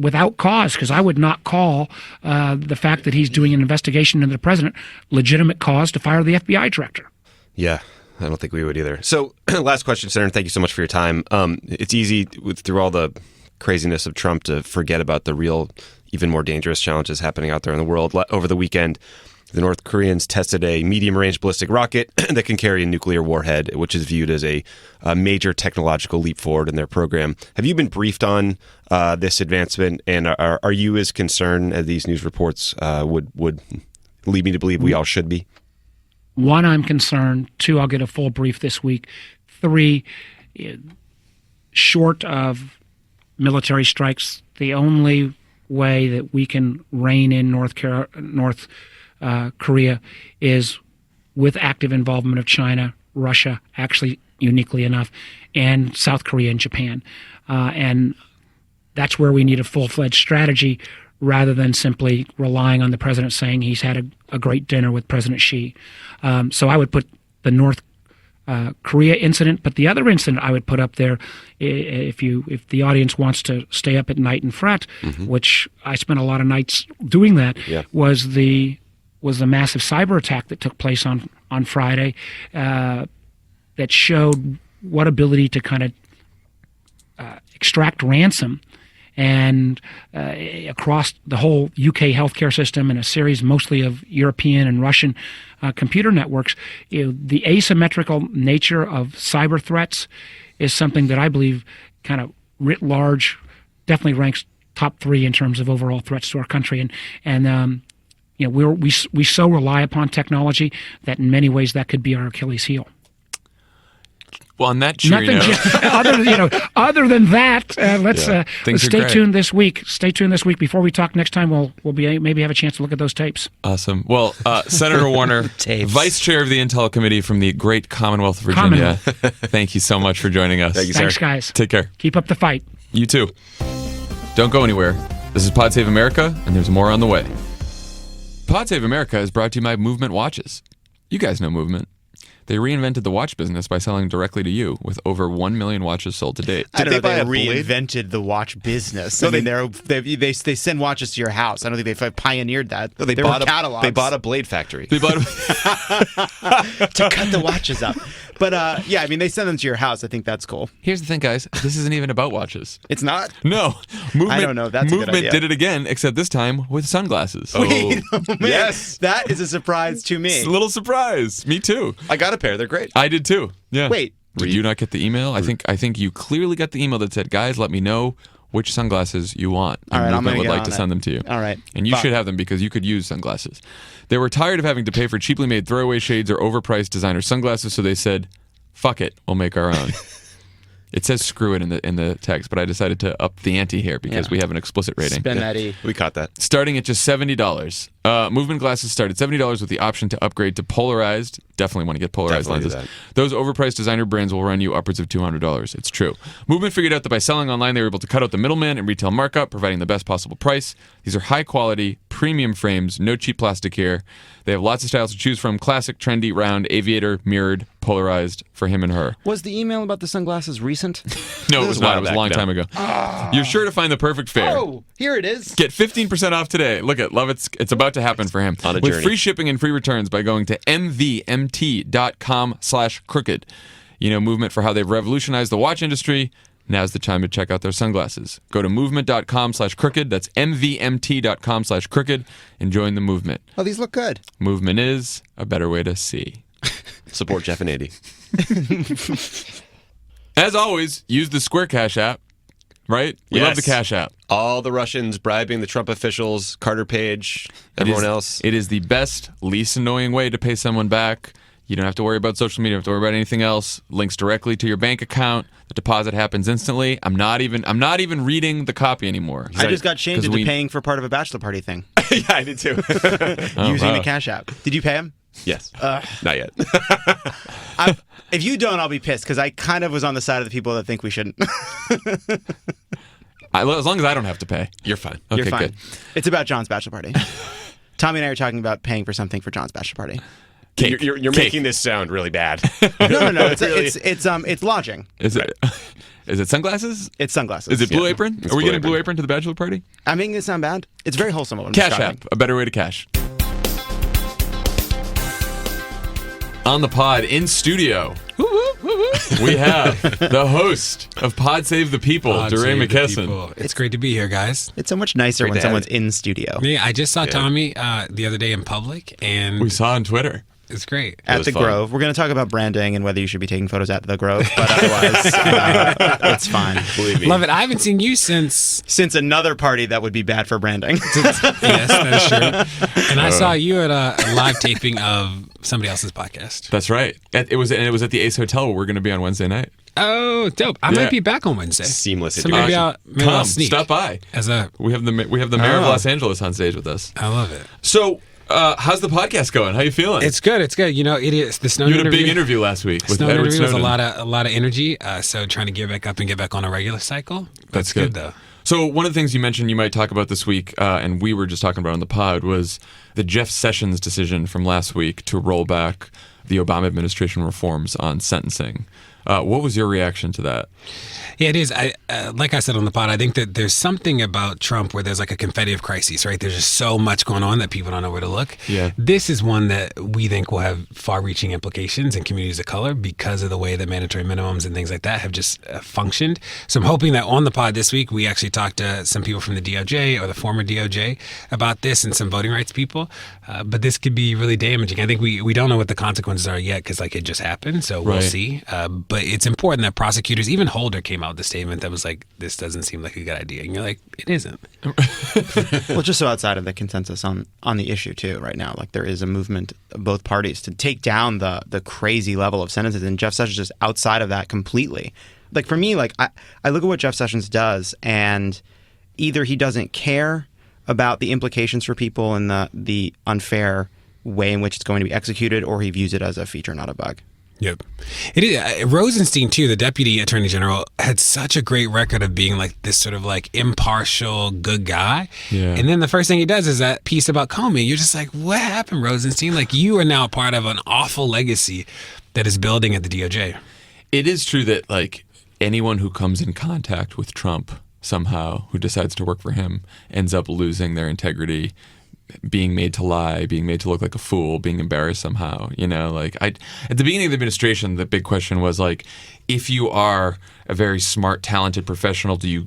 without cause, because I would not call the fact that he's doing an investigation into the president legitimate cause to fire the FBI director. Yeah. I don't think we would either. So last question, Senator. Thank you so much for your time. It's easy through all the craziness of Trump to forget about the real, even more dangerous challenges happening out there in the world. Over the weekend, the North Koreans tested a medium-range ballistic rocket that can carry a nuclear warhead, which is viewed as a major technological leap forward in their program. Have you been briefed on this advancement, and are you as concerned as these news reports would lead me to believe we all should be? 1, I'm concerned. 2, I'll get a full brief this week. 3, short of military strikes, the only way that we can rein in North Korea is with active involvement of China, Russia, actually uniquely enough, and South Korea and Japan. And that's where we need a full-fledged strategy rather than simply relying on the president saying he's had a great dinner with President Xi. So I would put the North Korea incident. But the other incident I would put up there, if the audience wants to stay up at night and fret, which I spent a lot of nights doing that, was the massive cyber attack that took place on Friday, that showed what ability to kind of extract ransom and across the whole UK healthcare system and a series mostly of European and Russian computer networks. The asymmetrical nature of cyber threats is something that I believe kind of writ large definitely ranks top 3 in terms of overall threats to our country. And we so rely upon technology that in many ways that could be our Achilles heel. Well, on that cheery note, other than that, let's stay great. tuned this week. Stay tuned this week. Before we talk next time, we'll maybe have a chance to look at those tapes. Awesome. Well, Senator Warner, Vice Chair of the Intel Committee from the great Commonwealth of Virginia, thank you so much for joining us. Thank you, Thanks, sir. guys. Take care. Keep up the fight. You too. Don't go anywhere. This is Pod Save America, and there's more on the way. Pod Save America is brought to you by Movement Watches. You guys know Movement. They reinvented the watch business by selling directly to you, with over 1 million watches sold to date. I don't know. they buy They a blade? reinvented the watch business. No, I mean, they send watches to your house. I don't think they pioneered that. No, they there bought were catalogs. They bought a blade factory. They bought to cut the watches up. But yeah, I mean, they send them to your house. I think that's cool. Here's the thing, guys. This isn't even about watches. It's not. No. Movement, I don't know. That's a good Movement idea. did it again, except this time with sunglasses. Wait a minute. Yes. That is a surprise to me. It's a little surprise. Me too. I got a pair. They're great. I did too. Yeah. Wait. Did you not get the email? I think you clearly got the email that said, "Guys, let me know which sunglasses you want." All right, I'm Movement gonna would get like on to that. send them to you. All right. And you should have them because you could use sunglasses. They were tired of having to pay for cheaply made throwaway shades or overpriced designer sunglasses, so they said, "Fuck it, we'll make our own." It says "screw it" in the text, but I decided to up the ante here because we have an explicit rating. Spend that E. We caught that. Starting at just $70. Movement glasses start at $70 with the option to upgrade to polarized. Definitely want to get polarized Definitely do lenses. that. Those overpriced designer brands will run you upwards of $200. It's true. Movement figured out that by selling online, they were able to cut out the middleman and retail markup, providing the best possible price. These are high quality, premium frames, no cheap plastic here. They have lots of styles to choose from: classic, trendy, round, aviator, mirrored, polarized for him and her. Was the email about the sunglasses recent? No, it was was a not. while It was a back, long no. time ago. You're sure to find the perfect fare. Oh, here it is. Get 15% off today. Look at Lovett's. It's about to happen for him. On a With journey. free shipping and free returns by going to mvmt.com/crooked. You know Movement for how they've revolutionized the watch industry. Now's the time to check out their sunglasses. Go to movement.com/crooked. That's mvmt.com/crooked and join the movement. Oh, these look good. Movement is a better way to see. Support Jeff and Andy. As always, use the Square Cash app, right? We love the Yes. Cash app. All the Russians bribing the Trump officials, Carter Page, everyone else. It is the best, least annoying way to pay someone back. You don't have to worry about social media. You don't have to worry about anything else. Links directly to your bank account. The deposit happens instantly. I'm not even reading the copy anymore. I just got shamed 'Cause into we- paying for part of a bachelor party thing Yeah, I did too. using wow. the Cash App. Did you pay him? Yes. Not yet. If you don't, I'll be pissed because I kind of was on the side of the people that think we shouldn't. As long as I don't have to pay. You're fine. Okay, You're fine. good. It's about John's bachelor party. Tommy and I are talking about paying for something for John's bachelor party. Cake. You're Cake. making this sound really bad. No. It's Really? it's lodging. Is it? Is it sunglasses? It's sunglasses. Is it Blue Yeah, Apron? it's Are we Blue getting Blue Apron. Apron to the bachelor party? I'm making it sound bad. It's very wholesome. What I'm Cash describing. app, a better way to cash. On the pod in studio, we have the host of Pod Save the People, Pod DeRay Save the McKesson. People. It's great to be here, guys. It's so much nicer Great when to have someone's you. in studio. Yeah, I just saw Tommy the other day in public, and We saw on Twitter. it's great. At was the fun. Grove. We're going to talk about branding and whether you should be taking photos at the Grove, but otherwise, it's fine. Believe me. Love it. I haven't seen you since. Since another party that would be bad for branding. Yes, that's true. And I saw you at a live taping of somebody else's podcast. That's right. It was at the Ace Hotel where we're going to be on Wednesday night. Oh, dope! I Yeah. might be back on Wednesday. Seamless So maybe integration. I'll Come, sneak. stop by. As a, We have the mayor of Los Angeles on stage with us. I love it. So How's the podcast going? How you feeling? It's good. It's good. You know, it is the Snowden You had a interview. big interview last week with Snowden Edward interview was Snowden. a lot of energy. So trying to get back up and get back on a regular cycle. That's good though. So one of the things you mentioned you might talk about this week, and we were just talking about on the pod, was the Jeff Sessions decision from last week to roll back the Obama administration reforms on sentencing. What was your reaction to that? Yeah, it is. Like I said on the pod, I think that there's something about Trump where there's like a confetti of crises, right? There's just so much going on that people don't know where to look. Yeah. This is one that we think will have far-reaching implications in communities of color because of the way that mandatory minimums and things like that have just functioned. So I'm hoping that on the pod this week, we actually talked to some people from the DOJ or the former DOJ about this and some voting rights people. But this could be really damaging. I think we don't know what the consequences are yet because like it just happened. So we'll see. But it's important that prosecutors, even Holder came out with a statement that was like, this doesn't seem like a good idea. And you're like, it isn't. Well, just so outside of the consensus on the issue too right now, like there is a movement of both parties to take down the crazy level of sentences, and Jeff Sessions is outside of that completely. Like for me, like I look at what Jeff Sessions does, and either he doesn't care about the implications for people and the unfair way in which it's going to be executed, or he views it as a feature, not a bug. Yep. It is. Rosenstein, too, the deputy attorney general, had such a great record of being like this sort of like impartial, good guy. Yeah. And then the first thing he does is that piece about Comey. You're just like, what happened, Rosenstein? Like, you are now a part of an awful legacy that is building at the DOJ. It is true that like anyone who comes in contact with Trump somehow, who decides to work for him, ends up losing their integrity, being made to lie, being made to look like a fool, being embarrassed somehow. You know, like at the beginning of the administration, the big question was like, if you are a very smart, talented professional, you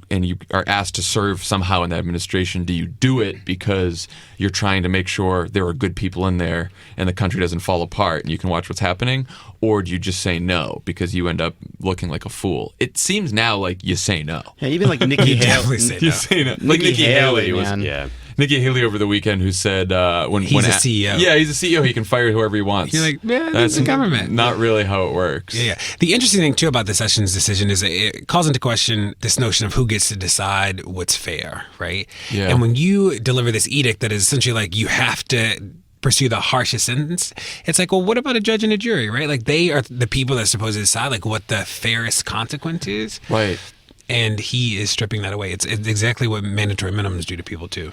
are asked to serve somehow in that administration, do you do it because you're trying to make sure there are good people in there and the country doesn't fall apart and you can watch what's happening, or do you just say no because you end up looking like a fool? It seems now like you say no. Yeah, even like Nikki definitely Haley. say You no. say no. Like Nikki Haley, was. man. Yeah. Nikki Haley over the weekend, who said when He's a CEO. Yeah, he's a CEO. He can fire whoever he wants. You're like, man, that's the government. Not really how it works. Yeah. The interesting thing, too, about the Sessions decision is that it calls into question this notion of who gets to decide what's fair, right? Yeah. And when you deliver this edict that is essentially like you have to pursue the harshest sentence, it's like, well, what about a judge and a jury, right? Like they are the people that are supposed to decide like what the fairest consequence is. Right. And he is stripping that away. It's exactly what mandatory minimums do to people, too.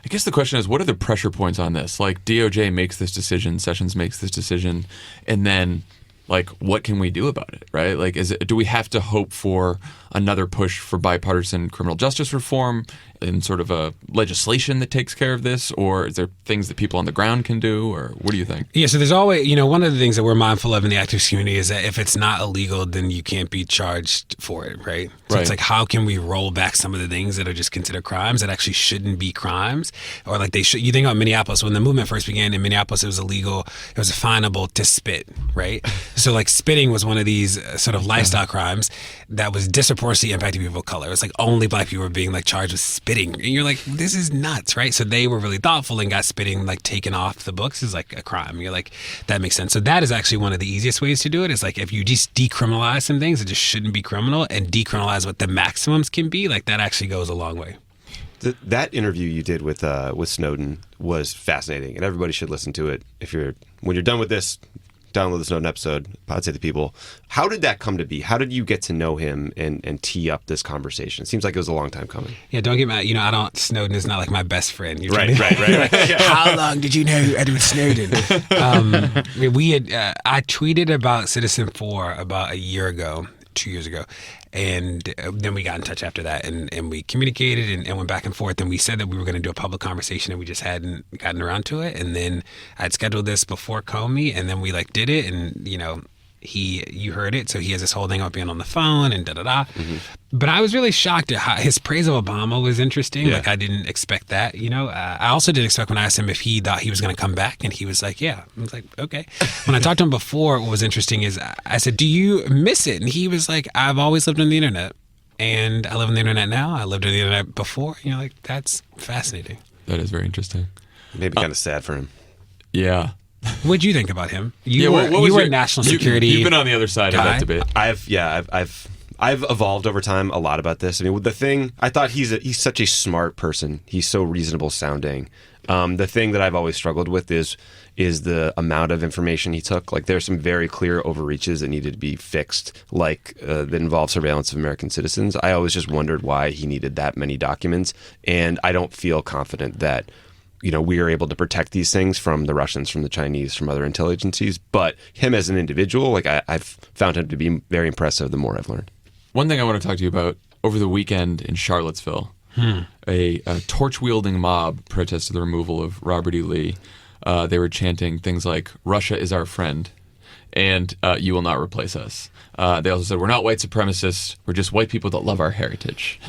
I guess the question is, what are the pressure points on this? Like DOJ makes this decision, Sessions makes this decision, and then like what can we do about it, right? Like do we have to hope for another push for bipartisan criminal justice reform in sort of a legislation that takes care of this, or is there things that people on the ground can do, or what do you think? Yeah, so there's always, one of the things that we're mindful of in the activist community is that if it's not illegal, then you can't be charged for it, right? So it's like, how can we roll back some of the things that are just considered crimes that actually shouldn't be crimes? Or like you think about Minneapolis, when the movement first began in Minneapolis, it was illegal, it was finable to spit, right? So like spitting was one of these sort of lifestyle crimes that was disproportionately impacting people of color. It's like only black people were being like charged with spitting. And you're like, this is nuts, right? So they were really thoughtful and got spitting like taken off the books as like a crime. You're like, that makes sense. So that is actually one of the easiest ways to do it. Is like if you just decriminalize some things that just shouldn't be criminal and decriminalize what the maximums can be, like that actually goes a long way. That interview you did with Snowden was fascinating, and everybody should listen to it. When you're done with this, download the Snowden episode, Pod Save the People. How did that come to be? How did you get to know him and tee up this conversation? It seems like it was a long time coming. Yeah, don't get mad. Snowden is not like my best friend. Right. How long did you know Edward Snowden? I tweeted about Citizen 4 about a year ago, 2 years ago. And then we got in touch after that and we communicated and went back and forth. And we said that we were going to do a public conversation and we just hadn't gotten around to it. And then I'd scheduled this before Comey and then we did it. And, you heard it. So he has this whole thing about being on the phone and da-da-da. Mm-hmm. But I was really shocked at how his praise of Obama was interesting. Yeah. Like I didn't expect that, I also didn't expect when I asked him if he thought he was going to come back. And he was like, yeah. I was like, okay. When I talked to him before, what was interesting is I said, do you miss it? And he was like, I've always lived on the internet. And I live on the internet now. I lived on the internet before. That's fascinating. That is very interesting. Maybe kind of sad for him. Yeah. What'd you think about him? You what were was national security. You've been on the other side of that debate. I've I've evolved over time a lot about this. I mean, the thing I thought he's such a smart person. He's so reasonable sounding. The thing that I've always struggled with is the amount of information he took. Like, there's some very clear overreaches that needed to be fixed, like that involve surveillance of American citizens. I always just wondered why he needed that many documents, and I don't feel confident that we are able to protect these things from the Russians, from the Chinese, from other intelligencies. But him as an individual, like I've found him to be very impressive the more I've learned. One thing I want to talk to you about, over the weekend in Charlottesville, a torch-wielding mob protested the removal of Robert E. Lee. They were chanting things like, "Russia is our friend," and "You will not replace us." They also said, "We're not white supremacists. We're just white people that love our heritage."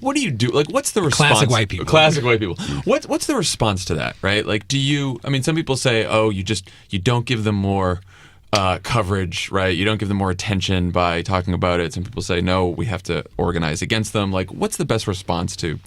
What do you do? Like, what's the response? Classic white people. Classic white people. What's the response to that, right? Like, some people say, oh, you don't give them more coverage, right? You don't give them more attention by talking about it. Some people say, no, we have to organize against them. Like, what's the best response to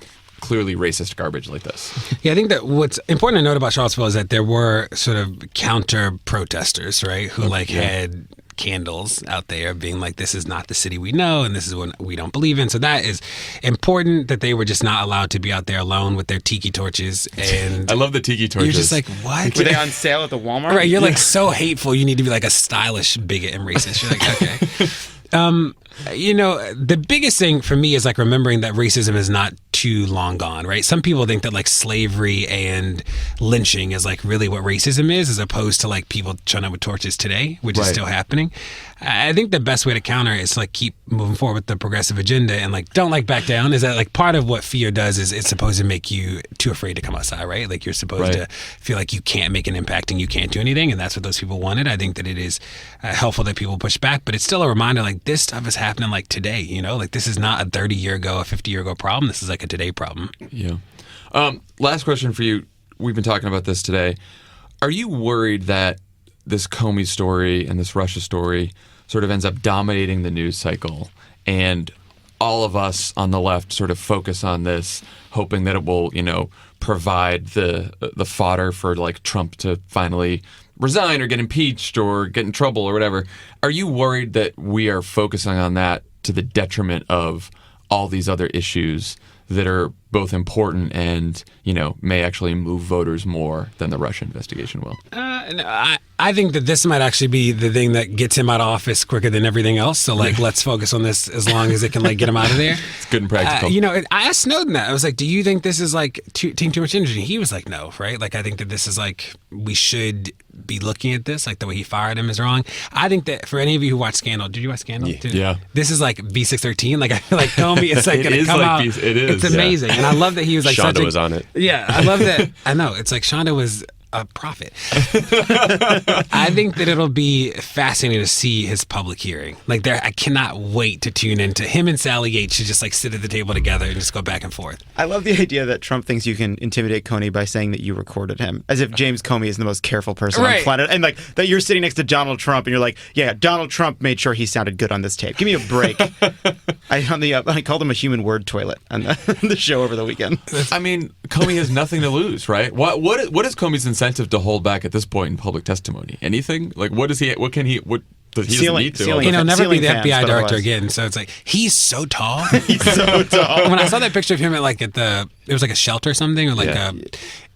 clearly racist garbage like this? Yeah, I think that what's important to note about Charlottesville is that there were sort of counter protesters, right, who had candles out there being like, this is not the city we know and this is what we don't believe in. So that is important, that they were just not allowed to be out there alone with their tiki torches. And I love the tiki torches. You're just like, what? Were they on sale at the Walmart? Right, you're like so hateful, you need to be like a stylish bigot and racist. You're like, okay. The biggest thing for me is like remembering that racism is not too long gone, right? Some people think that like slavery and lynching is like really what racism is, as opposed to like people showing up with torches today, which is still happening. I think the best way to counter is to like keep moving forward with the progressive agenda and like don't like back down. Is that like part of what fear does is it's supposed to make you too afraid to come outside, right? Like you're supposed to feel like you can't make an impact and you can't do anything, and that's what those people wanted. I think that it is helpful that people push back, but it's still a reminder like this stuff is happening like today, like this is not a 30-year ago, a 50-year ago problem. This is like a today problem. Yeah. Last question for you. We've been talking about this today. Are you worried that this Comey story and this Russia story sort of ends up dominating the news cycle, and all of us on the left sort of focus on this, hoping that it will, provide the fodder for like Trump to finally resign or get impeached or get in trouble or whatever? Are you worried that we are focusing on that to the detriment of all these other issues that are both important and, may actually move voters more than the Russia investigation will? No, I think that this might actually be the thing that gets him out of office quicker than everything else. So, like, let's focus on this as long as it can, like, get him out of there. It's good and practical. I asked Snowden that. I was like, do you think this is, like, taking too much energy? He was like, no, right? Like, I think that this is, like, we should be looking at this. Like, the way he fired him is wrong. I think that for any of you who watch Scandal, did you watch Scandal? Yeah. This is, like, B613. Like, I feel like Comey, it's, like, going to come out. It is. It's amazing. And I love that he was, like, Shonda was on it. Yeah, I love that. I know. It's like Shonda was a prophet. I think that it'll be fascinating to see his public hearing. Like, I cannot wait to tune into him and Sally Yates should just like sit at the table together and just go back and forth. I love the idea that Trump thinks you can intimidate Comey by saying that you recorded him, as if James Comey is the most careful person on planet, and like that you're sitting next to Donald Trump and you're like, yeah, Donald Trump made sure he sounded good on this tape. Give me a break. I called him a human word toilet on the show over the weekend. I mean, Comey has nothing to lose, right? What is Comey's incentive to hold back at this point in public testimony? Anything? Like, what does he? What can he? What does he doesn't need to? Never be the fans, FBI director again. So it's like he's so tall. He's so tall. When I saw that picture of him at it was like a shelter or something, or like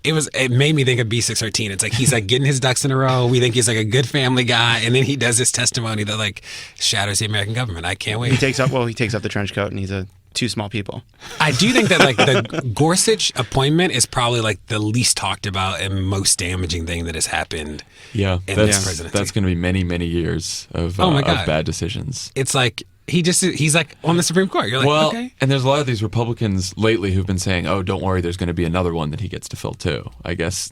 it made me think of B613. It's like he's like getting his ducks in a row. We think he's like a good family guy, and then he does this testimony that like shatters the American government. I can't wait. He takes up the trench coat, and he's two small people. I do think that like the Gorsuch appointment is probably like the least talked about and most damaging thing that has happened. Yeah, in this presidency. That's going to be many, many years of bad decisions. It's like he's like on the Supreme Court. You're like, okay. And there's a lot of these Republicans lately who've been saying, "Oh, don't worry, there's going to be another one that he gets to fill too." I guess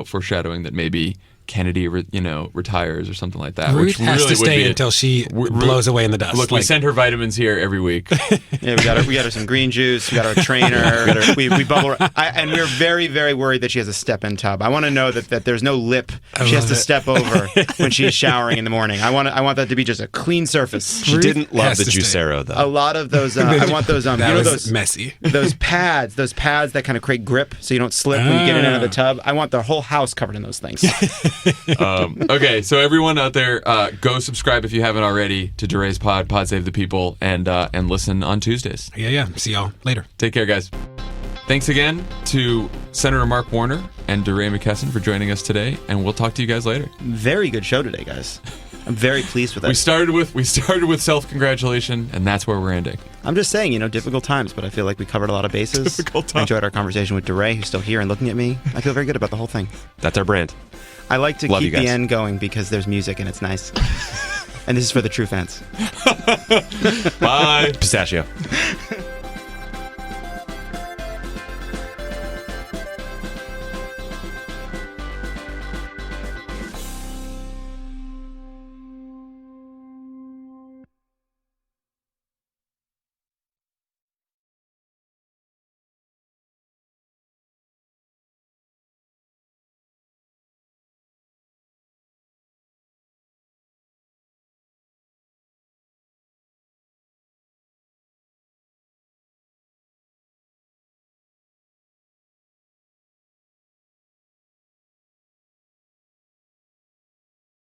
foreshadowing that maybe Kennedy, retires or something like that. Ruth which has really to stay until she blows away in the dust. Look, we send her vitamins here every week. Yeah, we got her some green juice. We got our trainer. we bubble her, and we're very, very worried that she has a step-in tub. I want to know that there's no lip she has to step over when she's showering in the morning. I want that to be just a clean surface. She didn't love the Juicero though. A lot of those. I want those. Those messy. Those pads that kind of create grip so you don't slip when you get in and out of the tub. I want the whole house covered in those things. Okay, so everyone out there, go subscribe if you haven't already to DeRay's Pod Save the People, and listen on Tuesdays. Yeah. See y'all later. Take care, guys. Thanks again to Senator Mark Warner and DeRay McKesson for joining us today, and we'll talk to you guys later. Very good show today, guys. I'm very pleased with it. We started with self-congratulation, and that's where we're ending. I'm just saying, difficult times, but I feel like we covered a lot of bases. Difficult I times. enjoyed our conversation with DeRay, who's still here and looking at me. I feel very good about the whole thing. That's our brand. I like to Love keep you guys. the end going because there's music and it's nice. And this is for the true fans. Bye. Pistachio.